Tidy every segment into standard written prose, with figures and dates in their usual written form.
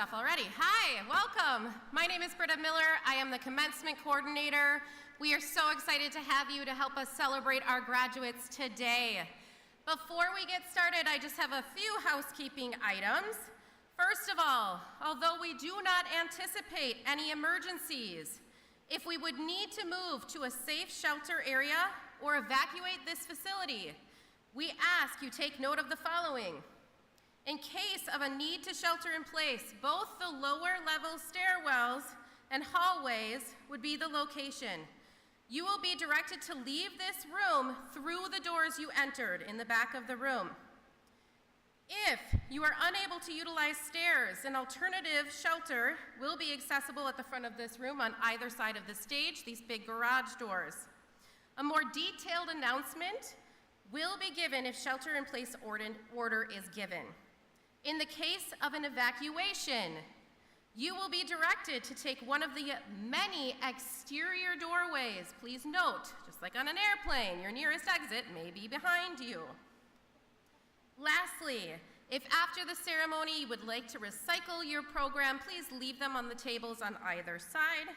stuff already. Hi, welcome. My name is Britta Miller. I am the Commencement Coordinator. We are so excited to have you to help us celebrate our graduates today. Before we get started, I just have a few housekeeping items. First of all, although we do not anticipate any emergencies, if we would need to move to a safe shelter area or evacuate this facility, we ask you take note of the following. In case of a need to shelter in place, both the lower level stairwells and hallways would be the location. You will be directed to leave this room through the doors you entered in the back of the room. If you are unable to utilize stairs, an alternative shelter will be accessible at the front of this room on either side of the stage, these big garage doors. A more detailed announcement will be given if shelter-in-place order is given. In the case of an evacuation, you will be directed to take one of the many exterior doorways. Please note, just like on an airplane, your nearest exit may be behind you. Lastly, if after the ceremony you would like to recycle your program, please leave them on the tables on either side.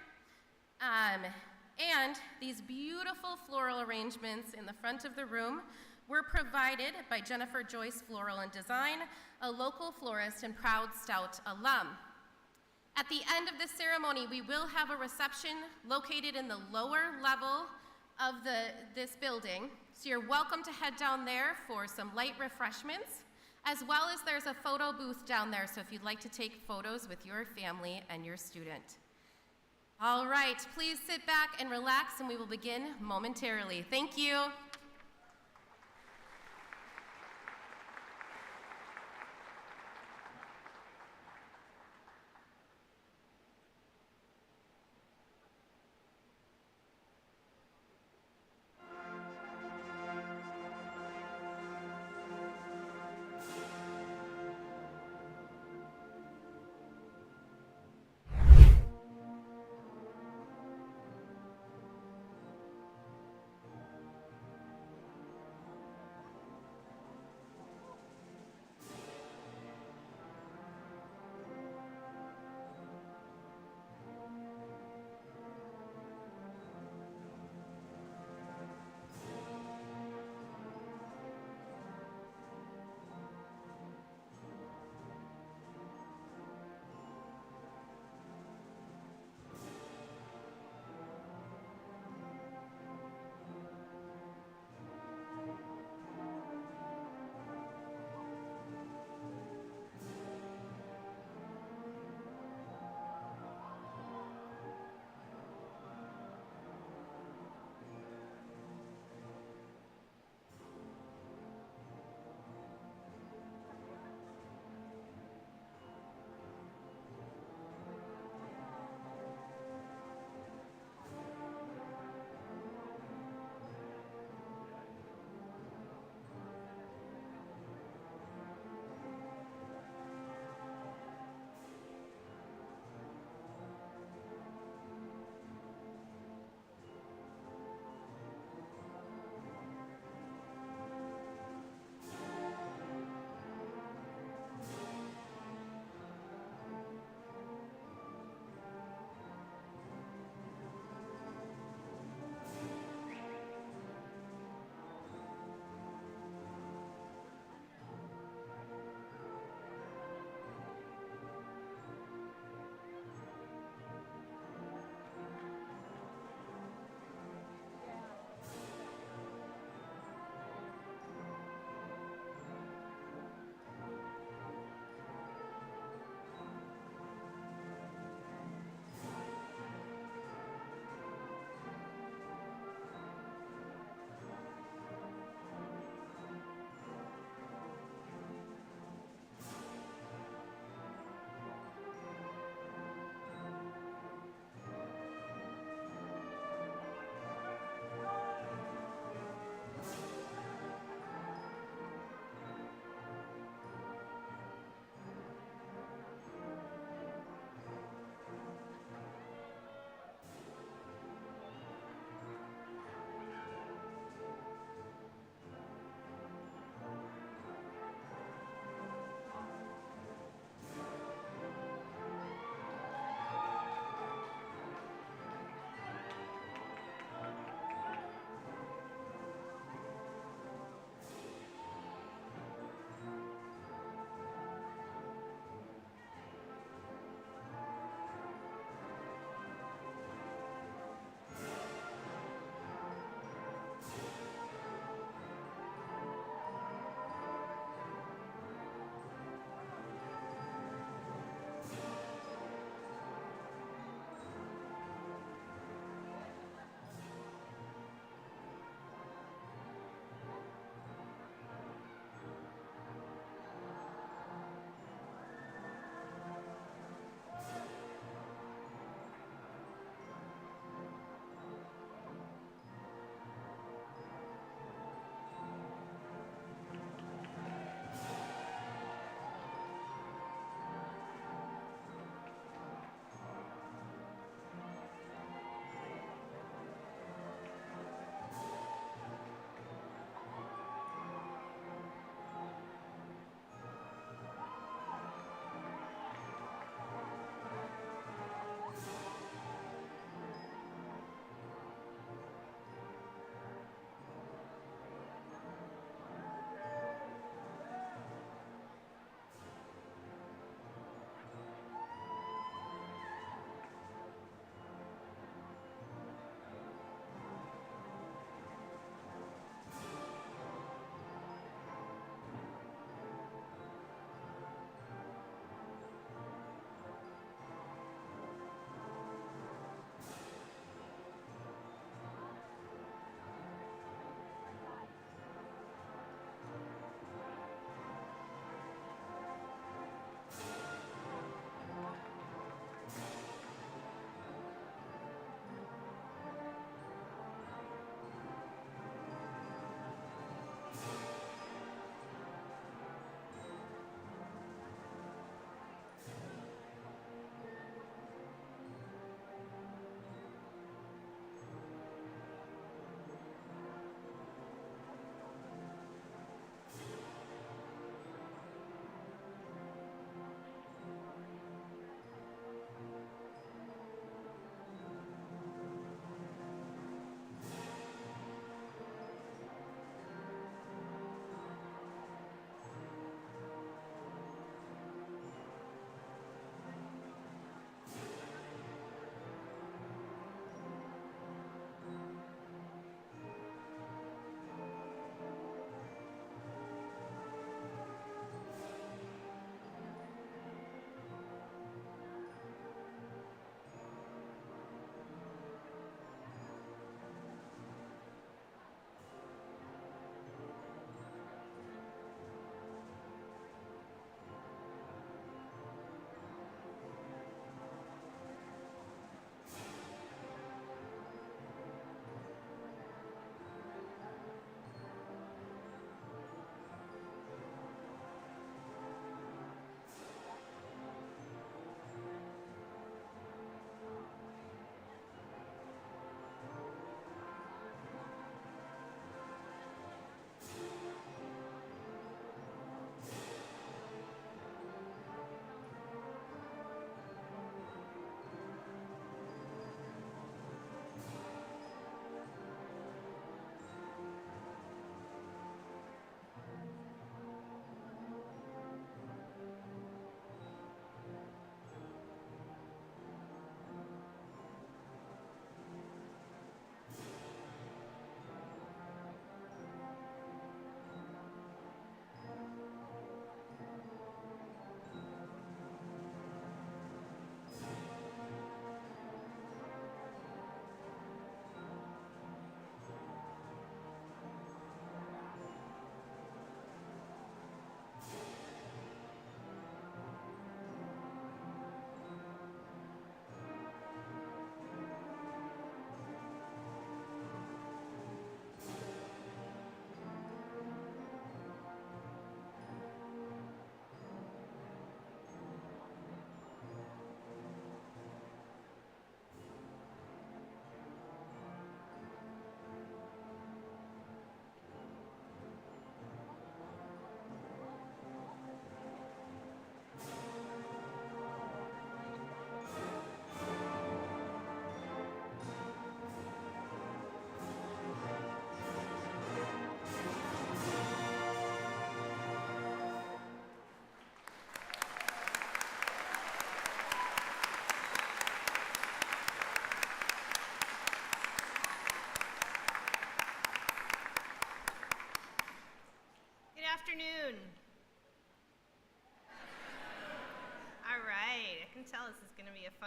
And these beautiful floral arrangements in the front of the room were provided by Jennifer Joyce Floral and Design, a local florist and proud Stout alum. At the end of the ceremony, we will have a reception located in the lower level of this building, so you're welcome to head down there for some light refreshments, as well as there's a photo booth down there, so if you'd like to take photos with your family and your student. All right, please sit back and relax, and we will begin momentarily. Thank you.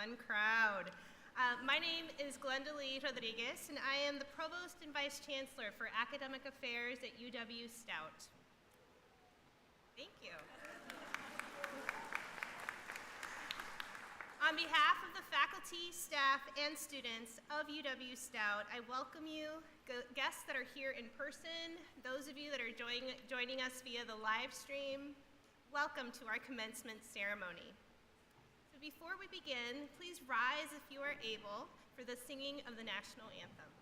fun crowd. My name is Glenda Lee Rodriguez, and I am the Provost and Vice Chancellor for Academic Affairs at UW-Stout. Thank you. On behalf of the faculty, staff, and students of UW-Stout, I welcome you, guests that are here in person, those of you that are joining us via the live stream. Welcome to our commencement ceremony. So before we begin, please rise if you are able for the singing of the national anthem.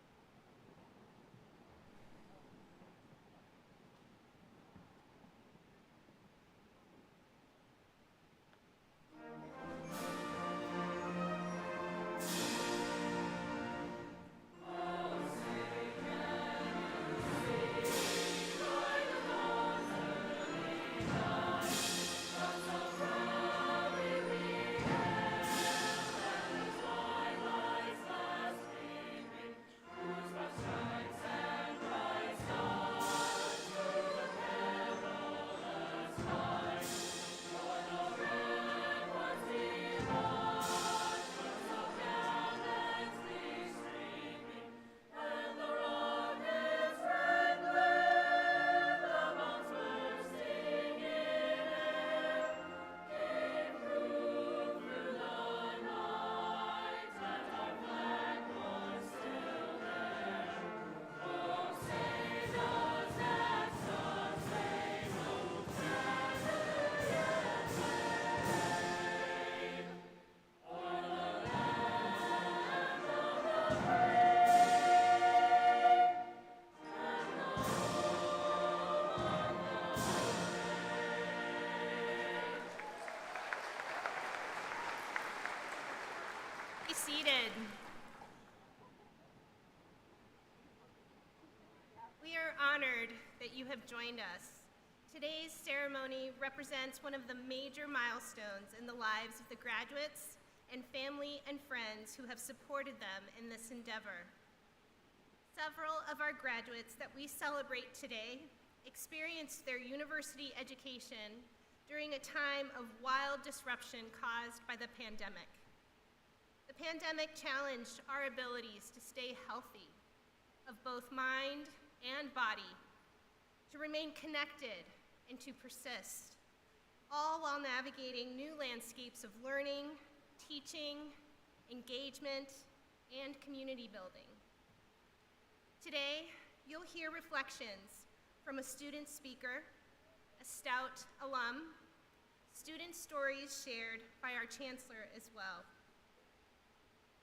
Seated. We are honored that you have joined us. Today's ceremony represents one of the major milestones in the lives of the graduates and family and friends who have supported them in this endeavor. Several of our graduates that we celebrate today experienced their university education during a time of wild disruption caused by the pandemic. The pandemic challenged our abilities to stay healthy, of both mind and body, to remain connected and to persist, all while navigating new landscapes of learning, teaching, engagement, and community building. Today, you'll hear reflections from a student speaker, a Stout alum, student stories shared by our Chancellor as well.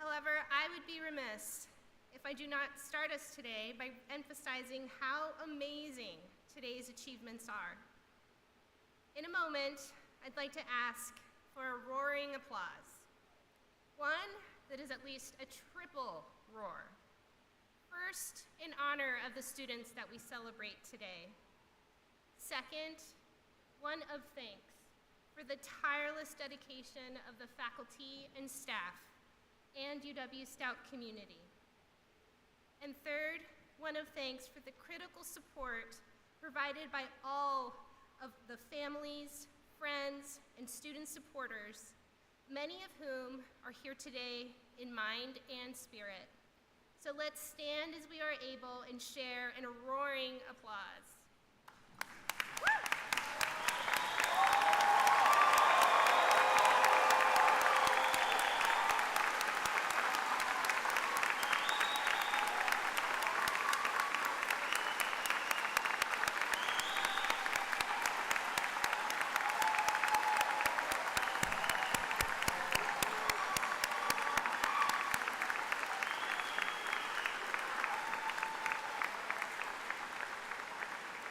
However, I would be remiss if I do not start us today by emphasizing how amazing today's achievements are. In a moment, I'd like to ask for a roaring applause. One that is at least a triple roar. First, in honor of the students that we celebrate today. Second, one of thanks for the tireless dedication of the faculty and staff and UW-Stout community. And third, one of thanks for the critical support provided by all of the families, friends, and student supporters, many of whom are here today in mind and spirit. So let's stand as we are able and share in a roaring applause.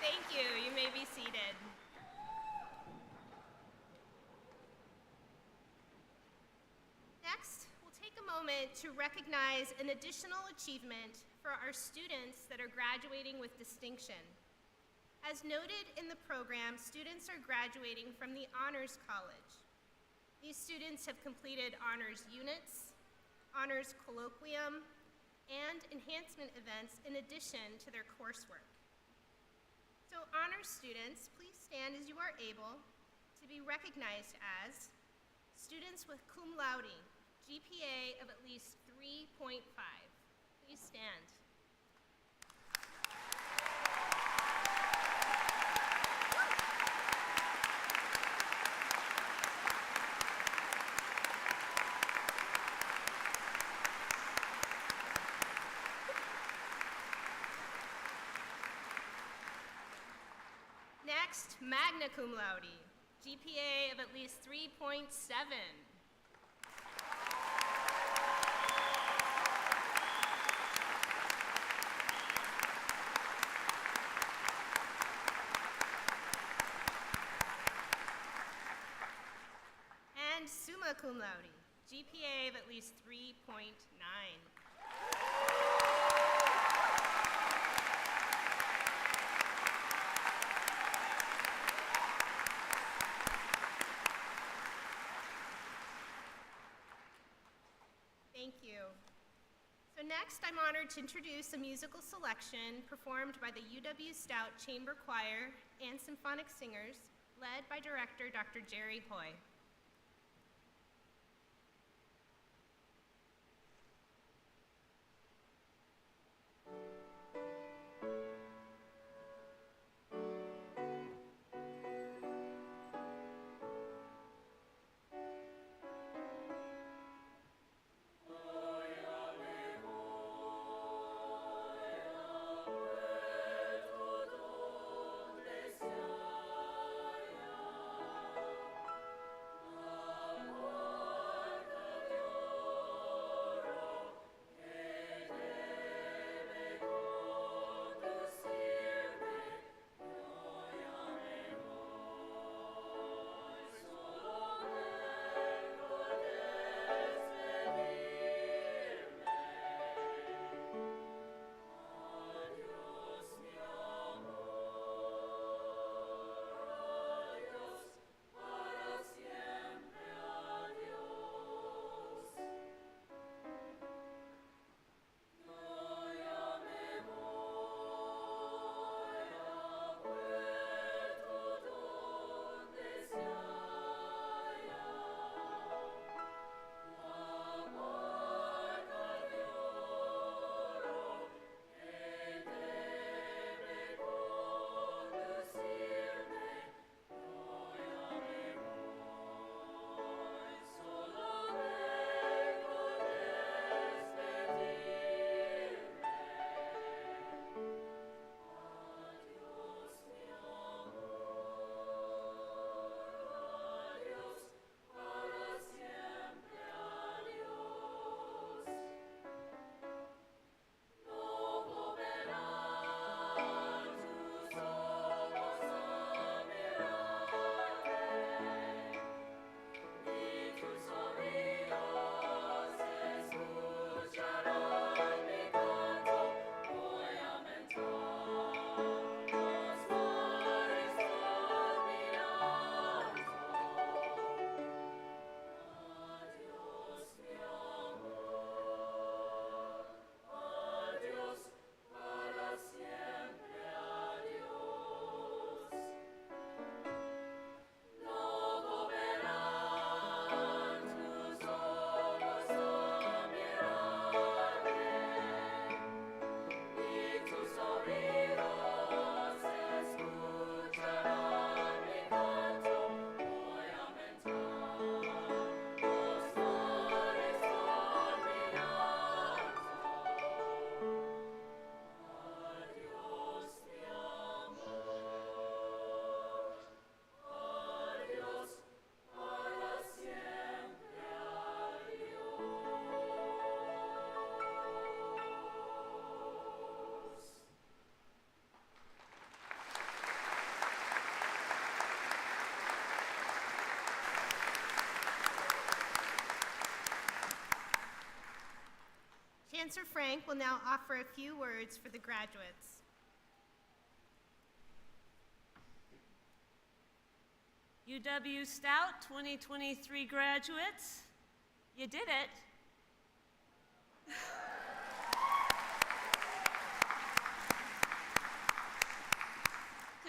Thank you. You may be seated. Next, we'll take a moment to recognize an additional achievement for our students that are graduating with distinction. As noted in the program, students are graduating from the Honors College. These students have completed honors units, honors colloquium, and enhancement events in addition to their coursework. So honors students, please stand as you are able to be recognized as students with cum laude, GPA of at least 3.5. Please stand. Next, magna cum laude, GPA of at least 3.7. And summa cum laude, GPA of at least 3.9. Thank you. So next, I'm honored to introduce a musical selection performed by the UW-Stout Chamber Choir and Symphonic Singers, led by director Dr. Jerry Hoy. Chancellor Frank will now offer a few words for the graduates. UW-Stout 2023 graduates, you did it.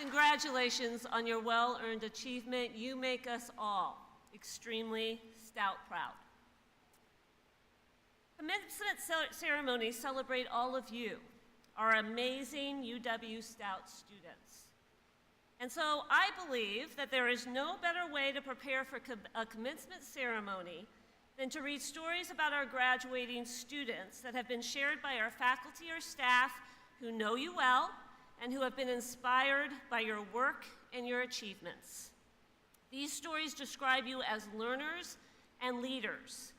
Congratulations on your well-earned achievement. You make us all extremely Stout proud. commencement ceremonies celebrate all of you, our amazing UW-Stout students. And so I believe that there is no better way to prepare for a commencement ceremony than to read stories about our graduating students that have been shared by our faculty or staff who know you well and who have been inspired by your work and your achievements. These stories describe you as learners and leaders,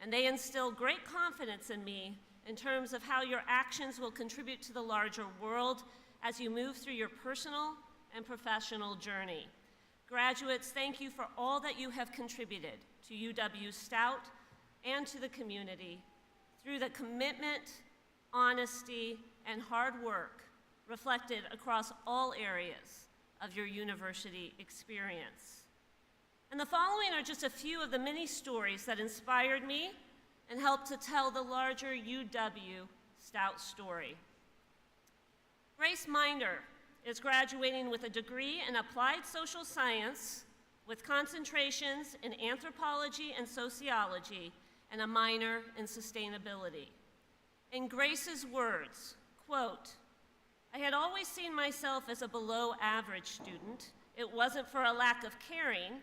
and they instill great confidence in me in terms of how your actions will contribute to the larger world as you move through your personal and professional journey. Graduates, thank you for all that you have contributed to UW-Stout and to the community through the commitment, honesty, and hard work reflected across all areas of your university experience. And the following are just a few of the many stories that inspired me and helped to tell the larger UW-Stout story. Grace Minder is graduating with a degree in applied social science with concentrations in anthropology and sociology and a minor in sustainability. In Grace's words, quote, "I had always seen myself as a below average student. It wasn't for a lack of caring,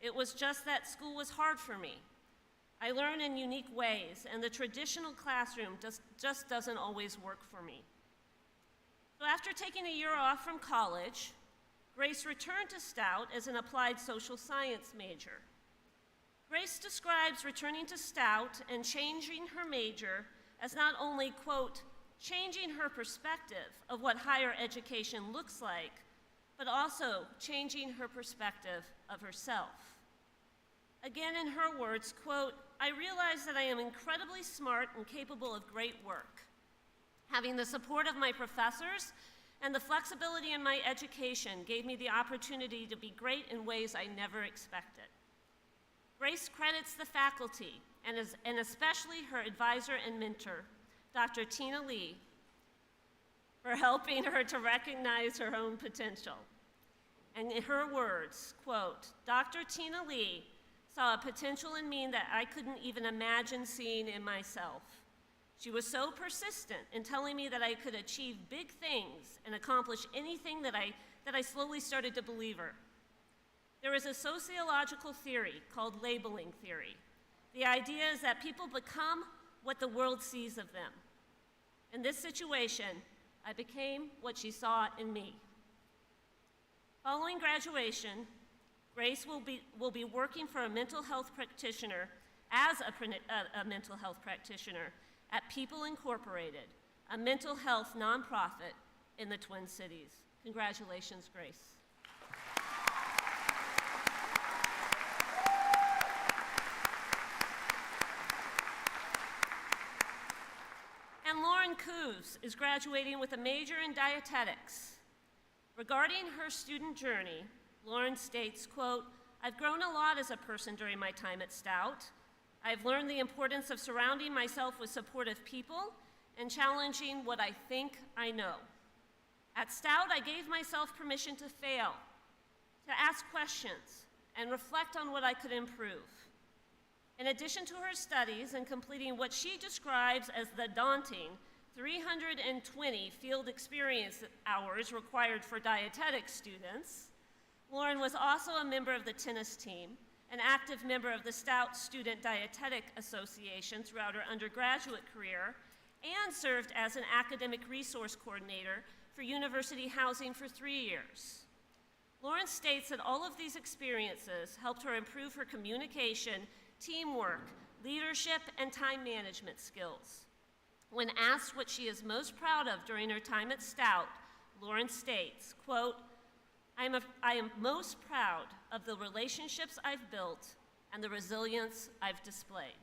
it was just that school was hard for me. I learn in unique ways, and the traditional classroom just doesn't always work for me." So after taking a year off from college, Grace returned to Stout as an applied social science major. Grace describes returning to Stout and changing her major as not only, quote, changing her perspective of what higher education looks like, but also changing her perspective of herself. Again, in her words, quote, "I realize that I am incredibly smart and capable of great work. Having the support of my professors and the flexibility in my education gave me the opportunity to be great in ways I never expected." Grace credits the faculty and especially her advisor and mentor, Dr. Tina Lee, for helping her to recognize her own potential. And in her words, quote, "Dr. Tina Lee saw a potential in me that I couldn't even imagine seeing in myself. She was so persistent in telling me that I could achieve big things and accomplish anything that I slowly started to believe her." There is a sociological theory called labeling theory. The idea is that people become what the world sees of them. In this situation, I became what she saw in me. Following graduation, Grace will be working for a mental health practitioner as a mental health practitioner at People Incorporated, a mental health nonprofit in the Twin Cities. Congratulations, Grace. And Lauren Coos is graduating with a major in dietetics. Regarding her student journey, Lauren states, quote, "I've grown a lot as a person during my time at Stout. I've learned the importance of surrounding myself with supportive people and challenging what I think I know. At Stout, I gave myself permission to fail, to ask questions, and reflect on what I could improve. In addition to her studies and completing what she describes as the daunting 320 field experience hours required for dietetics students, Lauren was also a member of the tennis team, an active member of the Stout Student Dietetic Association throughout her undergraduate career, and served as an academic resource coordinator for university housing for 3 years. Lauren states that all of these experiences helped her improve her communication, teamwork, leadership, and time management skills. When asked what she is most proud of during her time at Stout, Lauren states, quote, I am most proud of the relationships I've built and the resilience I've displayed."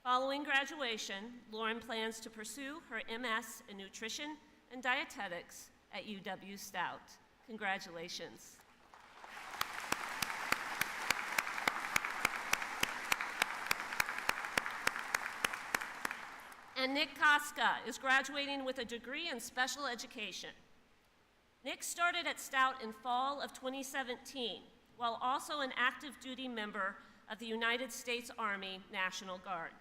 Following graduation, Lauren plans to pursue her MS in nutrition and dietetics at UW-Stout. Congratulations. And Nick Koska is graduating with a degree in special education. Nick started at Stout in fall of 2017, while also an active duty member of the United States Army National Guard.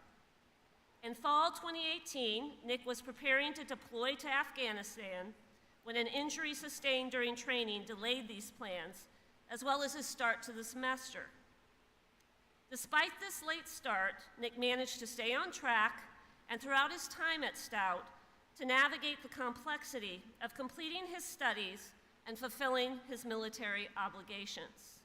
In fall 2018, Nick was preparing to deploy to Afghanistan when an injury sustained during training delayed these plans, as well as his start to the semester. Despite this late start, Nick managed to stay on track and throughout his time at Stout to navigate the complexity of completing his studies and fulfilling his military obligations.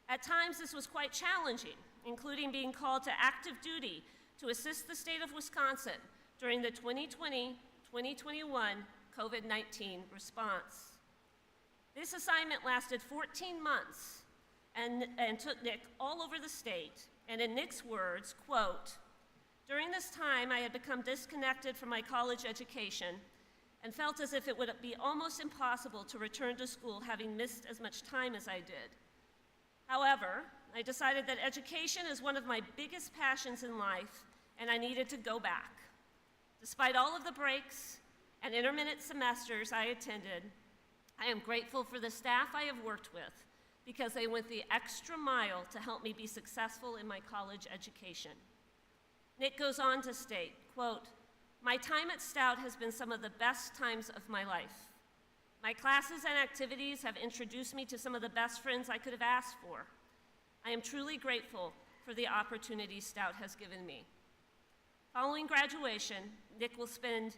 At times, this was quite challenging, including being called to active duty to assist the state of Wisconsin during the 2020-2021 COVID-19 response. This assignment lasted 14 months and took Nick all over the state, and in Nick's words, quote, "During this time, I had become disconnected from my college education and felt as if it would be almost impossible to return to school having missed as much time as I did. However, I decided that education is one of my biggest passions in life, and I needed to go back. Despite all of the breaks and intermittent semesters I attended, I am grateful for the staff I have worked with because they went the extra mile to help me be successful in my college education." Nick goes on to state, quote, "My time at Stout has been some of the best times of my life. My classes and activities have introduced me to some of the best friends I could have asked for. I am truly grateful for the opportunity Stout has given me." Following graduation, Nick will spend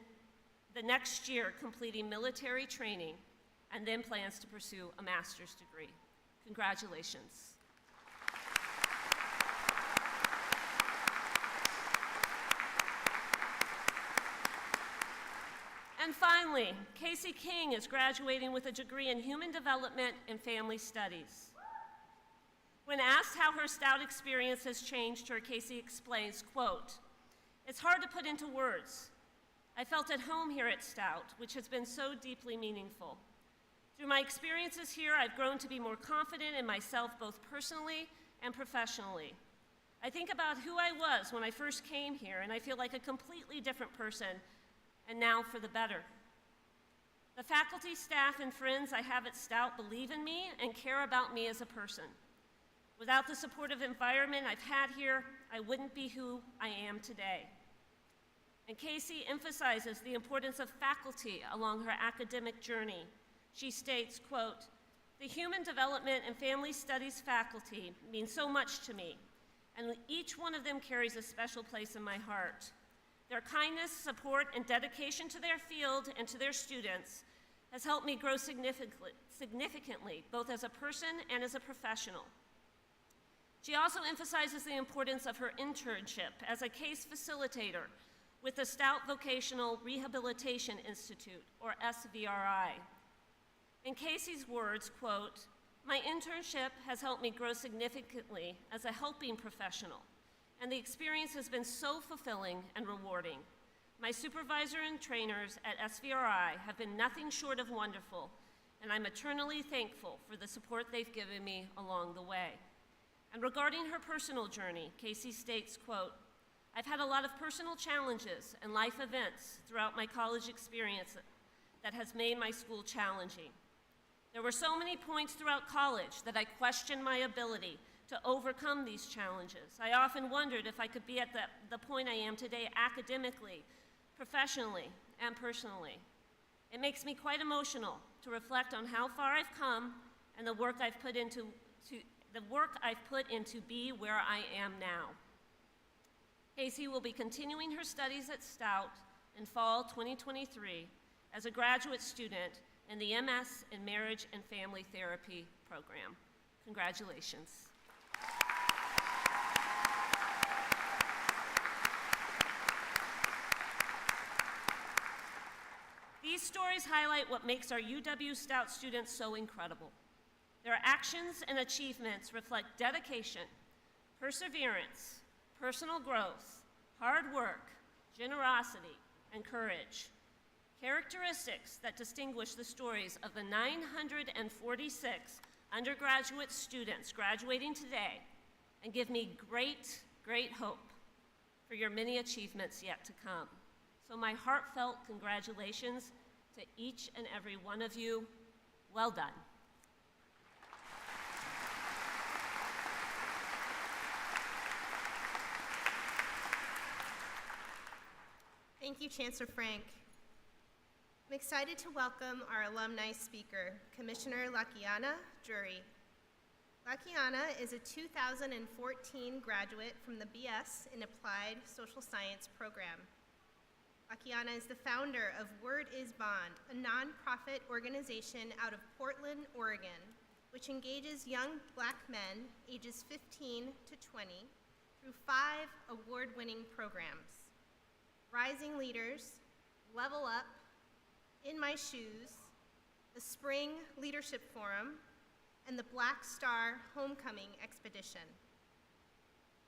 the next year completing military training and then plans to pursue a master's degree. Congratulations. And finally, Casey King is graduating with a degree in Human Development and Family Studies. When asked how her Stout experience has changed her, Casey explains, quote, "It's hard to put into words. I felt at home here at Stout, which has been so deeply meaningful. Through my experiences here, I've grown to be more confident in myself both personally and professionally. I think about who I was when I first came here, and I feel like a completely different person, and now for the better. The faculty, staff, and friends I have at Stout believe in me and care about me as a person. Without the supportive environment I've had here, I wouldn't be who I am today." And Casey emphasizes the importance of faculty along her academic journey. She states, quote, "The Human Development and Family Studies faculty mean so much to me, and each one of them carries a special place in my heart. Their kindness, support, and dedication to their field and to their students has helped me grow significantly, both as a person and as a professional." She also emphasizes the importance of her internship as a case facilitator with the Stout Vocational Rehabilitation Institute, or SVRI. In Casey's words, quote, "My internship has helped me grow significantly as a helping professional, and the experience has been so fulfilling and rewarding. My supervisor and trainers at SVRI have been nothing short of wonderful, and I'm eternally thankful for the support they've given me along the way." And regarding her personal journey, Casey states, quote, "I've had a lot of personal challenges and life events throughout my college experience that has made my school challenging. There were so many points throughout college that I questioned my ability to overcome these challenges. I often wondered if I could be at the point I am today academically, professionally, and personally. It makes me quite emotional to reflect on how far I've come and the work I've put into be where I am now." Casey will be continuing her studies at Stout in fall 2023 as a graduate student in the MS in Marriage and Family Therapy program. Congratulations. These stories highlight what makes our UW-Stout students so incredible. Their actions and achievements reflect dedication, perseverance, personal growth, hard work, generosity, and courage. Characteristics that distinguish the stories of the 946 undergraduate students graduating today and give me great, great hope for your many achievements yet to come. So my heartfelt congratulations to each and every one of you. Well done. Thank you, Chancellor Frank. I'm excited to welcome our alumni speaker, Commissioner Lakiana Drury. Lakiana is a 2014 graduate from the BS in Applied Social Science program. Lakiana is the founder of Word is Bond, a nonprofit organization out of Portland, Oregon, which engages young Black men ages 15 to 20 through 5 award-winning programs: Rising Leaders, Level Up, In My Shoes, the Spring Leadership Forum, and the Black Star Homecoming Expedition.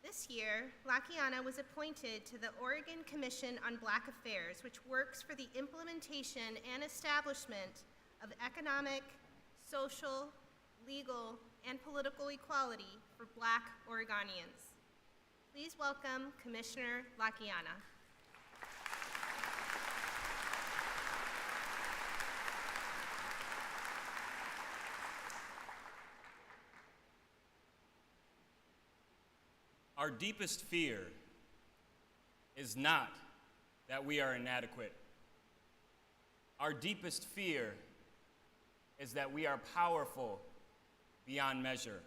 This year, Lakiana was appointed to the Oregon Commission on Black Affairs, which works for the implementation and establishment of economic, social, legal, and political equality for Black Oregonians. Please welcome Commissioner Lakiana. Our deepest fear is not that we are inadequate. Our deepest fear is that we are powerful beyond measure.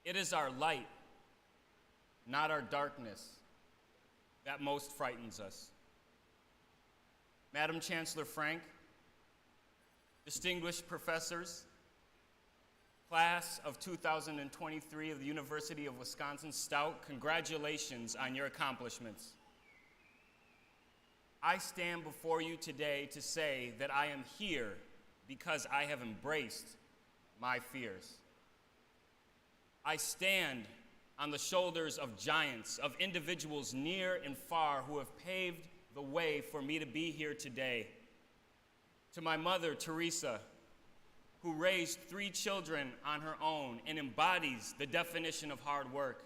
It is our light, not our darkness, that most frightens us. Madam Chancellor Frank, distinguished professors, Class of 2023 of the University of Wisconsin-Stout, congratulations on your accomplishments. I stand before you today to say that I am here because I have embraced my fears. I stand on the shoulders of giants, of individuals near and far who have paved the way for me to be here today. To my mother, Teresa, who raised 3 children on her own and embodies the definition of hard work.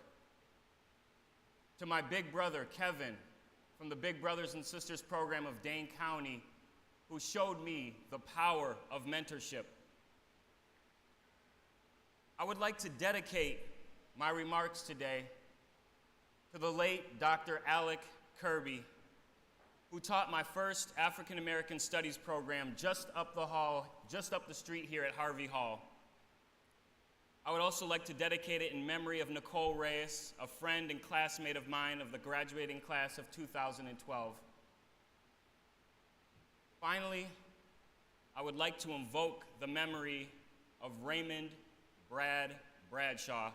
To my big brother, Kevin, from the Big Brothers and Sisters program of Dane County, who showed me the power of mentorship. I would like to dedicate my remarks today to the late Dr. Alec Kirby, who taught my first African American Studies program just up the street here at Harvey Hall. I would also like to dedicate it in memory of Nicole Reyes, a friend and classmate of mine of the graduating class of 2012. Finally, I would like to invoke the memory of Raymond Bradshaw,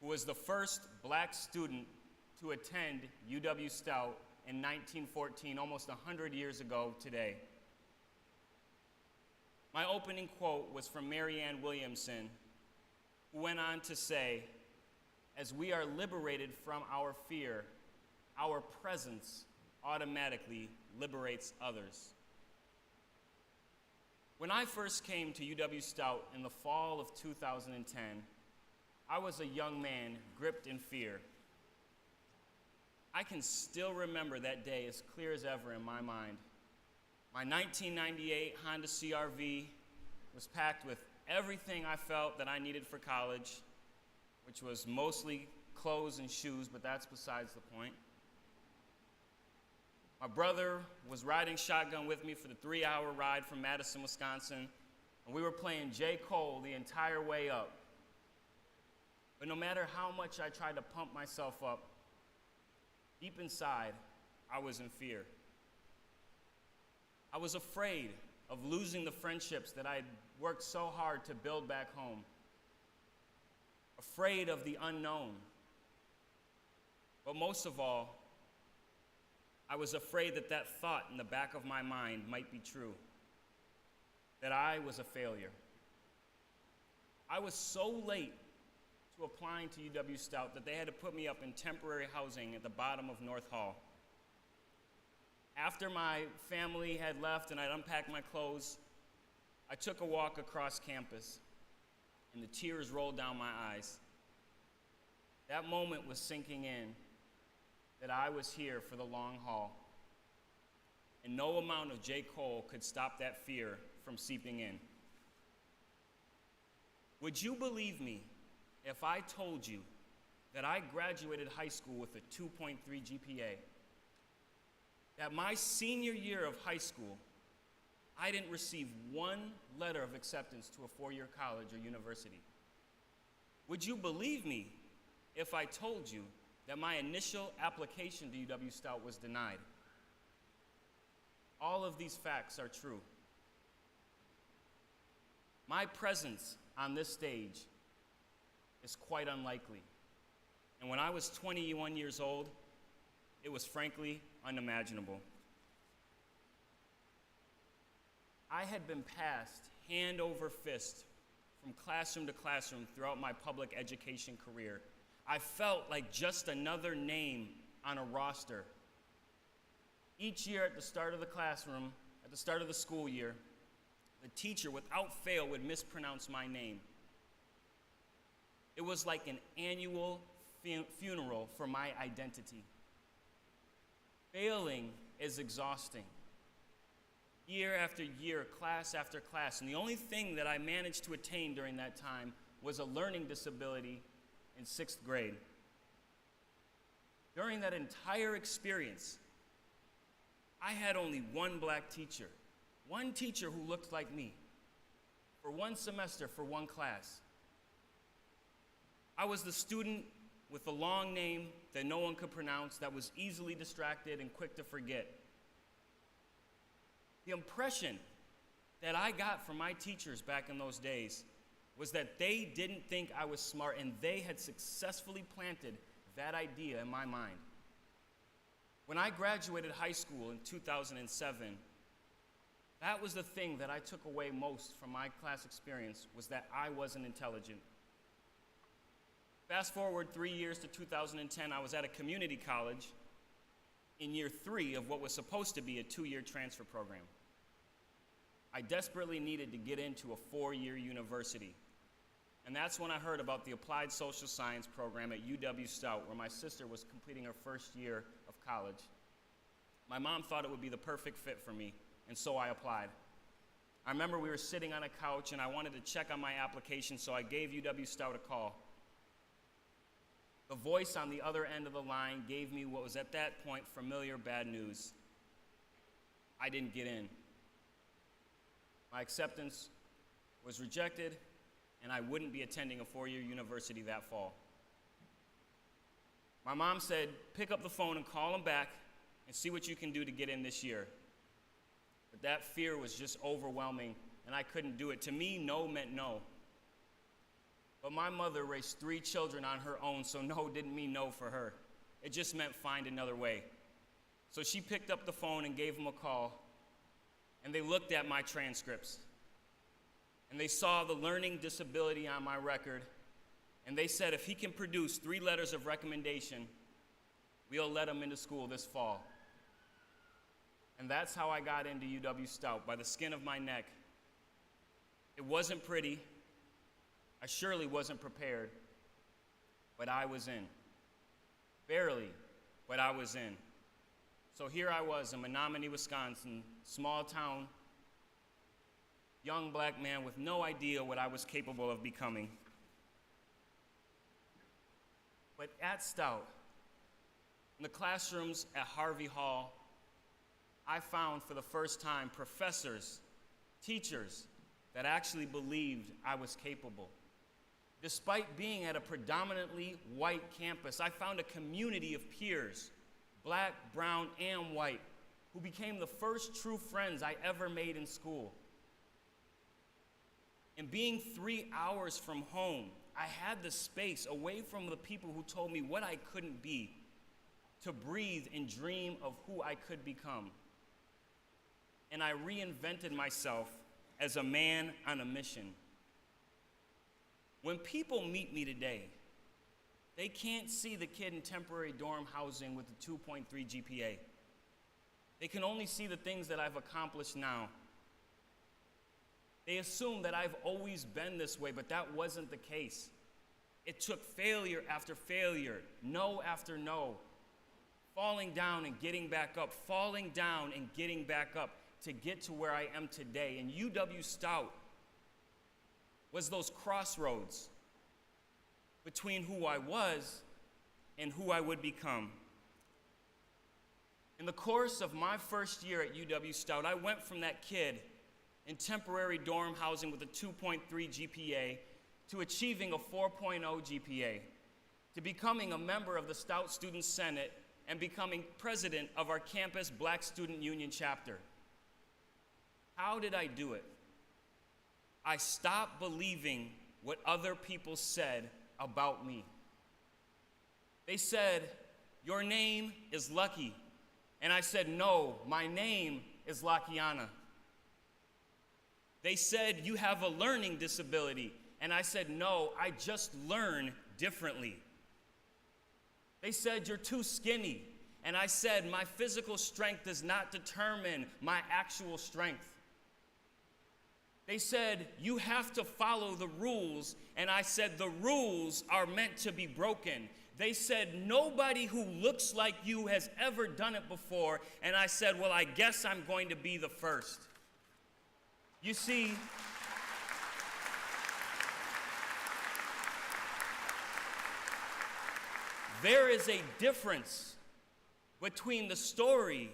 who was the first Black student to attend UW-Stout in 1914, almost 100 years ago today. My opening quote was from Marianne Williamson, who went on to say, "As we are liberated from our fear, our presence automatically liberates others." When I first came to UW-Stout in the fall of 2010, I was a young man gripped in fear. I can still remember that day as clear as ever in my mind. My 1998 Honda CR-V was packed with everything I felt that I needed for college, which was mostly clothes and shoes, but that's besides the point. My brother was riding shotgun with me for the 3-hour ride from Madison, Wisconsin, and we were playing J. Cole the entire way up. But no matter how much I tried to pump myself up, deep inside, I was in fear. I was afraid of losing the friendships that I'd worked so hard to build back home. Afraid of the unknown. But most of all, I was afraid that that thought in the back of my mind might be true, that I was a failure. I was so late to applying to UW-Stout that they had to put me up in temporary housing at the bottom of North Hall. After my family had left and I'd unpacked my clothes, I took a walk across campus, and the tears rolled down my eyes. That moment was sinking in that I was here for the long haul, and no amount of J. Cole could stop that fear from seeping in. Would you believe me if I told you that I graduated high school with a 2.3 GPA? that my senior year of high school, I didn't receive one letter of acceptance to a four-year college or university. Would you believe me if I told you that my initial application to UW-Stout was denied? All of these facts are true. My presence on this stage is quite unlikely. And when I was 21 years old, it was frankly unimaginable. I had been passed hand over fist from classroom to classroom throughout my public education career. I felt like just another name on a roster. Each year at the start of the classroom, at the start of the school year, the teacher, without fail, would mispronounce my name. It was like an annual funeral for my identity. Failing is exhausting. Year after year, class after class, and the only thing that I managed to attain during that time was a learning disability in 6th grade. During that entire experience, I had only one black teacher who looked like me, for one semester, for one class. I was the student with the long name that no one could pronounce, that was easily distracted and quick to forget. The impression that I got from my teachers back in those days was that they didn't think I was smart, and they had successfully planted that idea in my mind. When I graduated high school in 2007, that was the thing that I took away most from my class experience, was that I wasn't intelligent. Fast forward 3 years to 2010, I was at a community college in year 3 of what was supposed to be a 2-year transfer program. I desperately needed to get into a 4-year university. And that's when I heard about the Applied Social Science program at UW-Stout, where my sister was completing her first year of college. My mom thought it would be the perfect fit for me, and so I applied. I remember we were sitting on a couch, and I wanted to check on my application, so I gave UW-Stout a call. The voice on the other end of the line gave me what was at that point familiar bad news. I didn't get in. My acceptance was rejected, and I wouldn't be attending a 4-year university that fall. My mom said, pick up the phone and call them back and see what you can do to get in this year. But that fear was just overwhelming, and I couldn't do it. To me, no meant no. But my mother raised 3 children on her own, so no didn't mean no for her. It just meant find another way. So she picked up the phone and gave them a call, and they looked at my transcripts. And they saw the learning disability on my record, and they said if he can produce 3 letters of recommendation, we'll let him into school this fall. And that's how I got into UW-Stout, by the skin of my neck. It wasn't pretty. I surely wasn't prepared, but I was in. Barely, but I was in. So here I was in Menominee, Wisconsin, small town, young black man with no idea what I was capable of becoming. But at Stout, in the classrooms at Harvey Hall, I found for the first time professors, teachers that actually believed I was capable. Despite being at a predominantly white campus, I found a community of peers, black, brown, and white, who became the first true friends I ever made in school. And being 3 hours from home, I had the space away from the people who told me what I couldn't be, to breathe and dream of who I could become. And I reinvented myself as a man on a mission. When people meet me today, they can't see the kid in temporary dorm housing with a 2.3 GPA. They can only see the things that I've accomplished now. They assume that I've always been this way, but that wasn't the case. It took failure after failure, no after no, falling down and getting back up, falling down and getting back up to get to where I am today. And UW-Stout was those crossroads between who I was and who I would become. In the the course of my first year at UW-Stout, I went from that kid in temporary dorm housing with a 2.3 GPA to achieving a 4.0 GPA, to becoming a member of the Stout Student Senate and becoming president of our campus Black Student Union chapter. How did I do it? I stopped believing what other people said about me. They said, "Your name is Lucky." And I said, "No, my name is Lakiana." They said, "You have a learning disability." And I said, "No, I just learn differently." They said, "You're too skinny." And I said, "My physical strength does not determine my actual strength." They said, "You have to follow the rules." And I said, "The rules are meant to be broken." They said, "Nobody who looks like you has ever done it before." And I said, "Well, I guess I'm going to be the first." You see, there is a difference between the story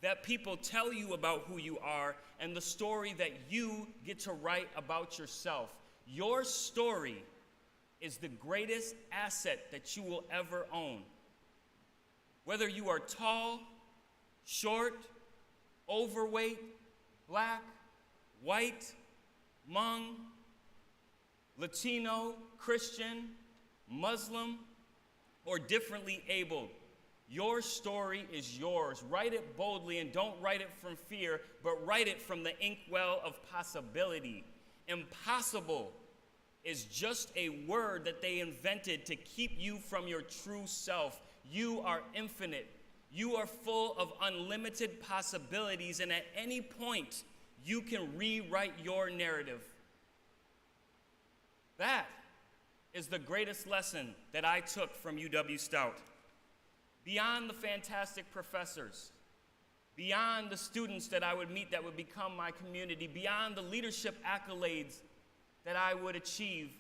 that people tell you about who you are and the story that you get to write about yourself. Your story is the greatest asset that you will ever own. Whether you are tall, short, overweight, black, white, Hmong, Latino, Christian, Muslim, or differently abled, your story is yours. Write it boldly, and don't write it from fear, but write it from the inkwell of possibility. Impossible is just a word that they invented to keep you from your true self. You are infinite. You are full of unlimited possibilities, and at any point, you can rewrite your narrative. That is the greatest lesson that I took from UW-Stout. Beyond the fantastic professors, beyond the students that I would meet that would become my community, beyond the leadership accolades that I would achieve,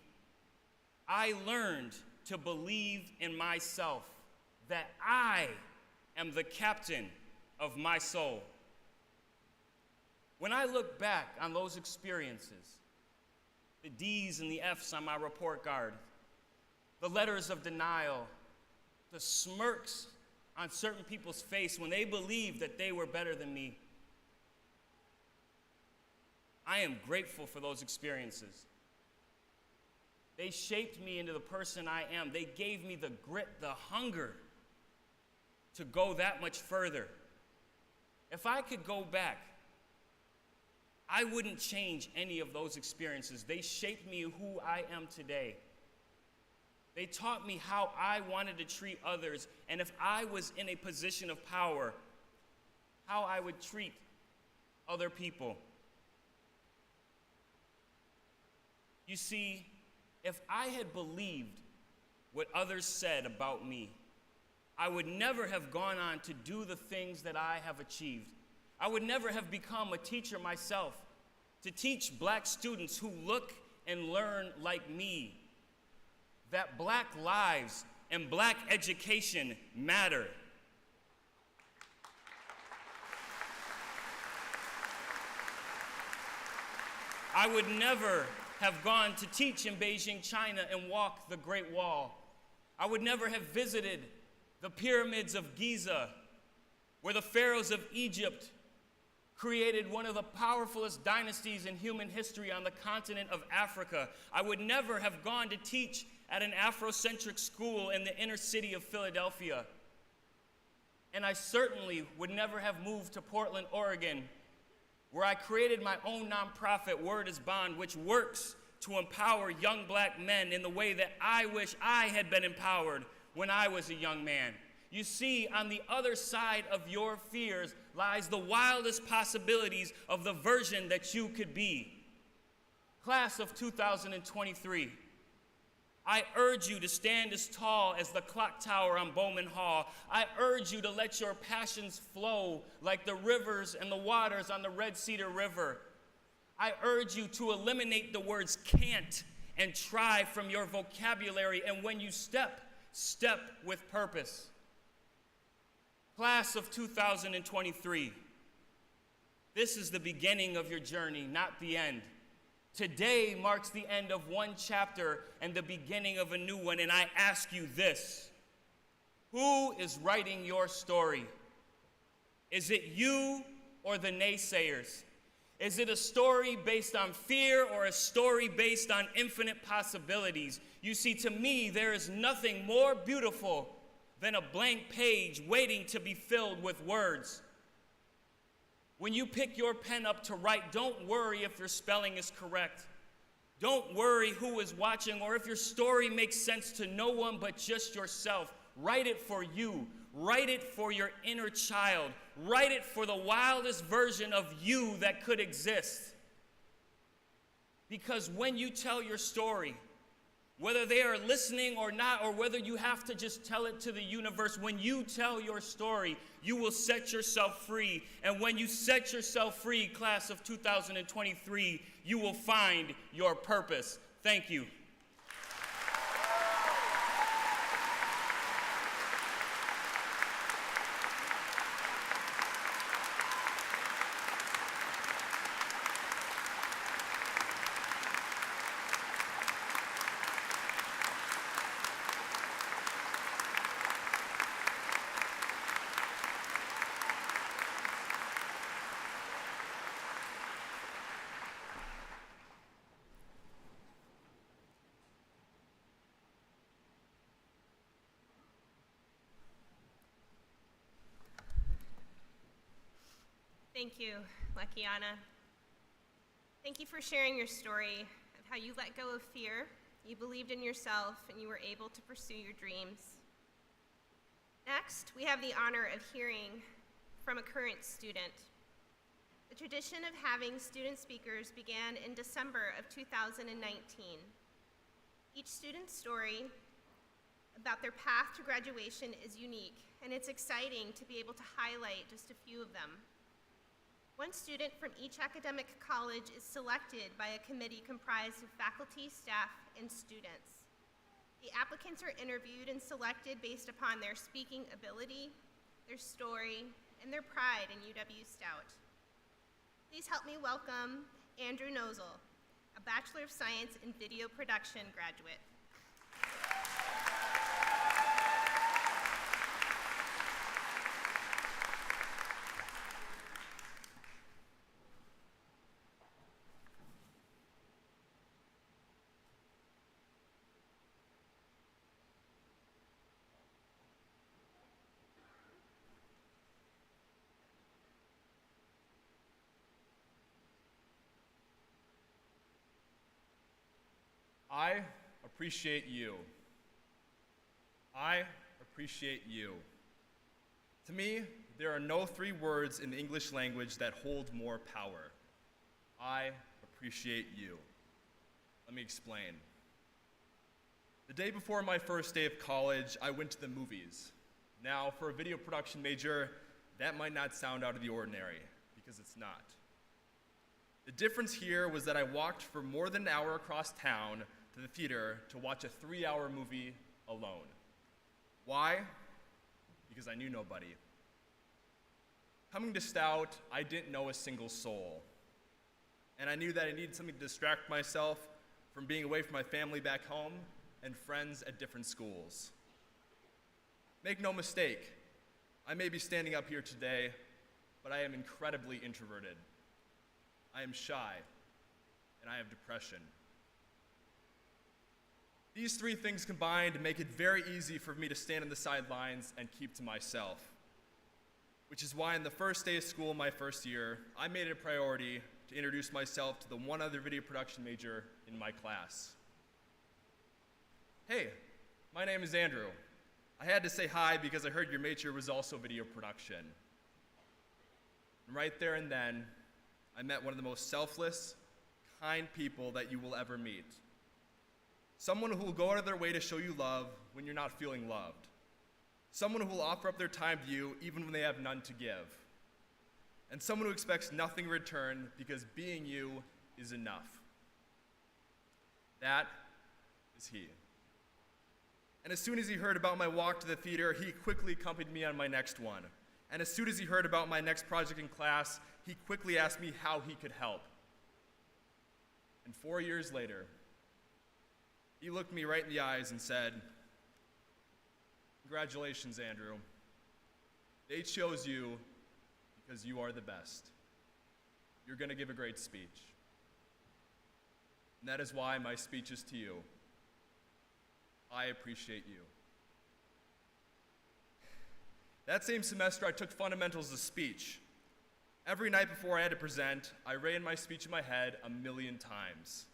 I learned to believe in myself, that I am the captain of my soul. When I look back on those experiences, the D's and the F's on my report card, the letters of denial, the smirks on certain people's face when they believed that they were better than me, I am grateful for those experiences. They shaped me into the person I am. They gave me the grit, the hunger to go that much further. If I could go back, I wouldn't change any of those experiences. They shaped me who I am today. They taught me how I wanted to treat others, and if I was in a position of power, how I would treat other people. You see, if I had believed what others said about me, I would never have gone on to do the things that I have achieved. I would never have become a teacher myself, to teach black students who look and learn like me that black lives and black education matter. I would never have gone to teach in Beijing, China, and walk the Great Wall. I would never have visited the pyramids of Giza, where the pharaohs of Egypt created one of the powerfulest dynasties in human history on the continent of Africa. I would never have gone to teach at an Afrocentric school in the inner city of Philadelphia. And I certainly would never have moved to Portland, Oregon, where I created my own nonprofit, Word is Bond, which works to empower young black men in the way that I wish I had been empowered when I was a young man. You see, on the other side of your fears lies the wildest possibilities of the version that you could be. Class of 2023, I urge you to stand as tall as the clock tower on Bowman Hall. I urge you to let your passions flow like the rivers and the waters on the Red Cedar River. I urge you to eliminate the words can't and try from your vocabulary, and when you step with purpose. Class of 2023, this is the beginning of your journey, not the end. Today marks the end of one chapter and the beginning of a new one, and I ask you this: who is writing your story? Is it you or the naysayers? Is it a story based on fear or a story based on infinite possibilities? You see, to me, there is nothing more beautiful than a blank page waiting to be filled with words. When you pick your pen up to write, don't worry if your spelling is correct. Don't worry who is watching or if your story makes sense to no one but just yourself. Write it for you. Write it for your inner child. Write it for the wildest version of you that could exist. Because when you tell your story, whether they are listening or not, or whether you have to just tell it to the universe, when you tell your story, you will set yourself free. And when you set yourself free, class of 2023, you will find your purpose. Thank you. Thank you, Lakiana. Thank you for sharing your story of how you let go of fear, you believed in yourself, and you were able to pursue your dreams. Next, we have the honor of hearing from a current student. The tradition of having student speakers began in December of 2019. Each student's story about their path to graduation is unique, and it's exciting to be able to highlight just a few of them. One student from each academic college is selected by a committee comprised of faculty, staff, and students. The applicants are interviewed and selected based upon their speaking ability, their story, and their pride in UW-Stout. Please help me welcome Andrew Nozel, a Bachelor of Science in Video Production graduate. I appreciate you. I appreciate you. To me, there are no three words in the English language that hold more power. I appreciate you. Let me explain. The day before my first day of college, I went to the movies. Now, for a video production major, that might not sound out of the ordinary, because it's not. The difference here was that I walked for more than an hour across town to the theater to watch a 3-hour movie alone. Why? Because I knew nobody. Coming to Stout, I didn't know a single soul. And I knew that I needed something to distract myself from being away from my family back home and friends at different schools. Make no mistake, I may be standing up here today, but I am incredibly introverted. I am shy, and I have depression. These three things combined make it very easy for me to stand on the sidelines and keep to myself, which is why on the first day of school my first year, I made it a priority to introduce myself to the one other video production major in my class. Hey, my name is Andrew. I had to say hi because I heard your major was also video production. And right there and then, I met one of the most selfless, kind people that you will ever meet. Someone who will go out of their way to show you love when you're not feeling loved. Someone who will offer up their time to you even when they have none to give. And someone who expects nothing in return because being you is enough. That is he. And as soon as he heard about my walk to the theater, he quickly accompanied me on my next one. And as soon as he heard about my next project in class, he quickly asked me how he could help. And 4 years later, he looked me right in the eyes and said, "Congratulations, Andrew. They chose you because you are the best. You're going to give a great speech. And that is why my speech is to you. I appreciate you." That same semester, I took fundamentals of speech. Every night before I had to present, I ran my speech in my head 1,000,000 times,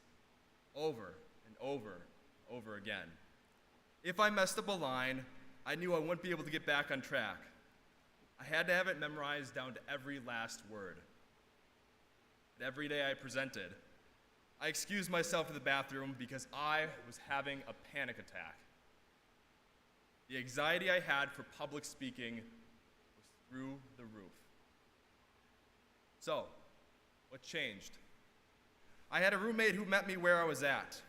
over and over and over again. If I messed up a line, I knew I wouldn't be able to get back on track. I had to have it memorized down to every last word. And every day I presented, I excused myself to the bathroom because I was having a panic attack. The anxiety I had for public speaking was through the roof. So, what changed? I had a roommate who met me where I was at,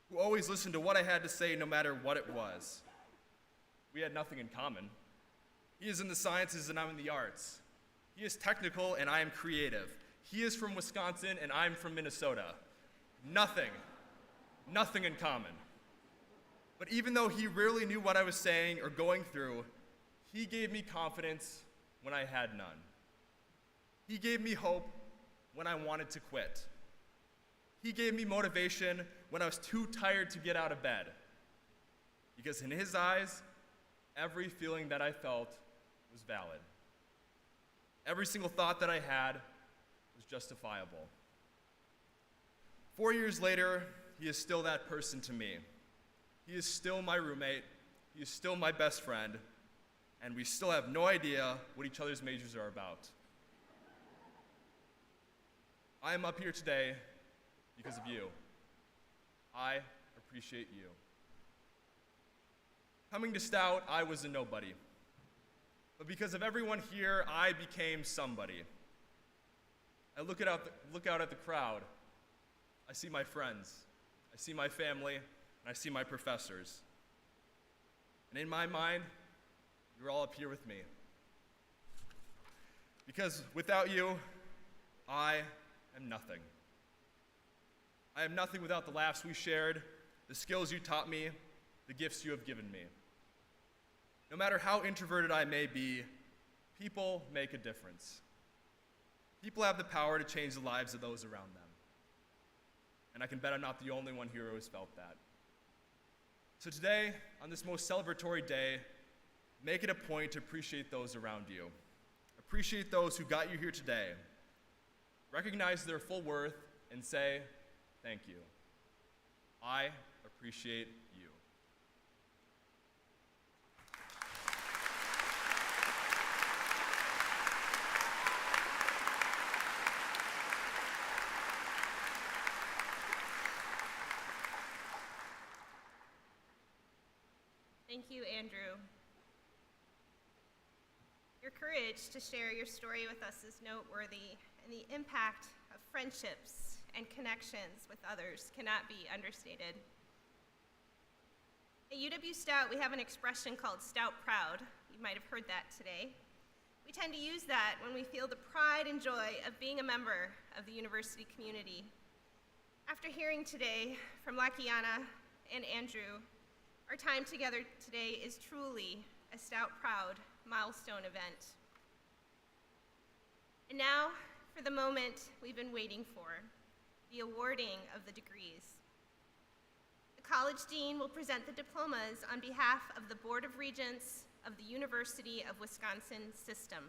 who always listened to what I had to say no matter what it was. We had nothing in common. He is in the sciences and I'm in the arts. He is technical and I am creative. He is from Wisconsin and I'm from Minnesota. Nothing in common. But even though he rarely knew what I was saying or going through, he gave me confidence when I had none. He gave me hope when I wanted to quit. He gave me motivation when I was too tired to get out of bed. Because in his eyes, every feeling that I felt was valid. Every single thought that I had was justifiable. 4 years later, he is still that person to me. He is still my roommate, he is still my best friend, and we still have no idea what each other's majors are about. I am up here today because of you. I appreciate you. Coming to Stout, I was a nobody. But because of everyone here, I became somebody. I look out at the crowd. I see my friends. I see my family. And I see my professors. And in my mind, you're all up here with me. Because without you, I am nothing. I am nothing without the laughs we shared, the skills you taught me, the gifts you have given me. No matter how introverted I may be, people make a difference. People have the power to change the lives of those around them. And I can bet I'm not the only one here who has felt that. So today, on this most celebratory day, make it a point to appreciate those around you. Appreciate those who got you here today. Recognize their full worth and say, thank you. I appreciate you. Thank you, Andrew. Your courage to share your story with us is noteworthy, and the impact of friendships and connections with others cannot be understated. At UW-Stout, we have an expression called Stout Proud. You might have heard that today. We tend to use that when we feel the pride and joy of being a member of the university community. After hearing today from Lakiana and Andrew, our time together today is truly a Stout Proud milestone event. And now, for the moment we've been waiting for, the awarding of the degrees. The College Dean will present the diplomas on behalf of the Board of Regents of the University of Wisconsin System.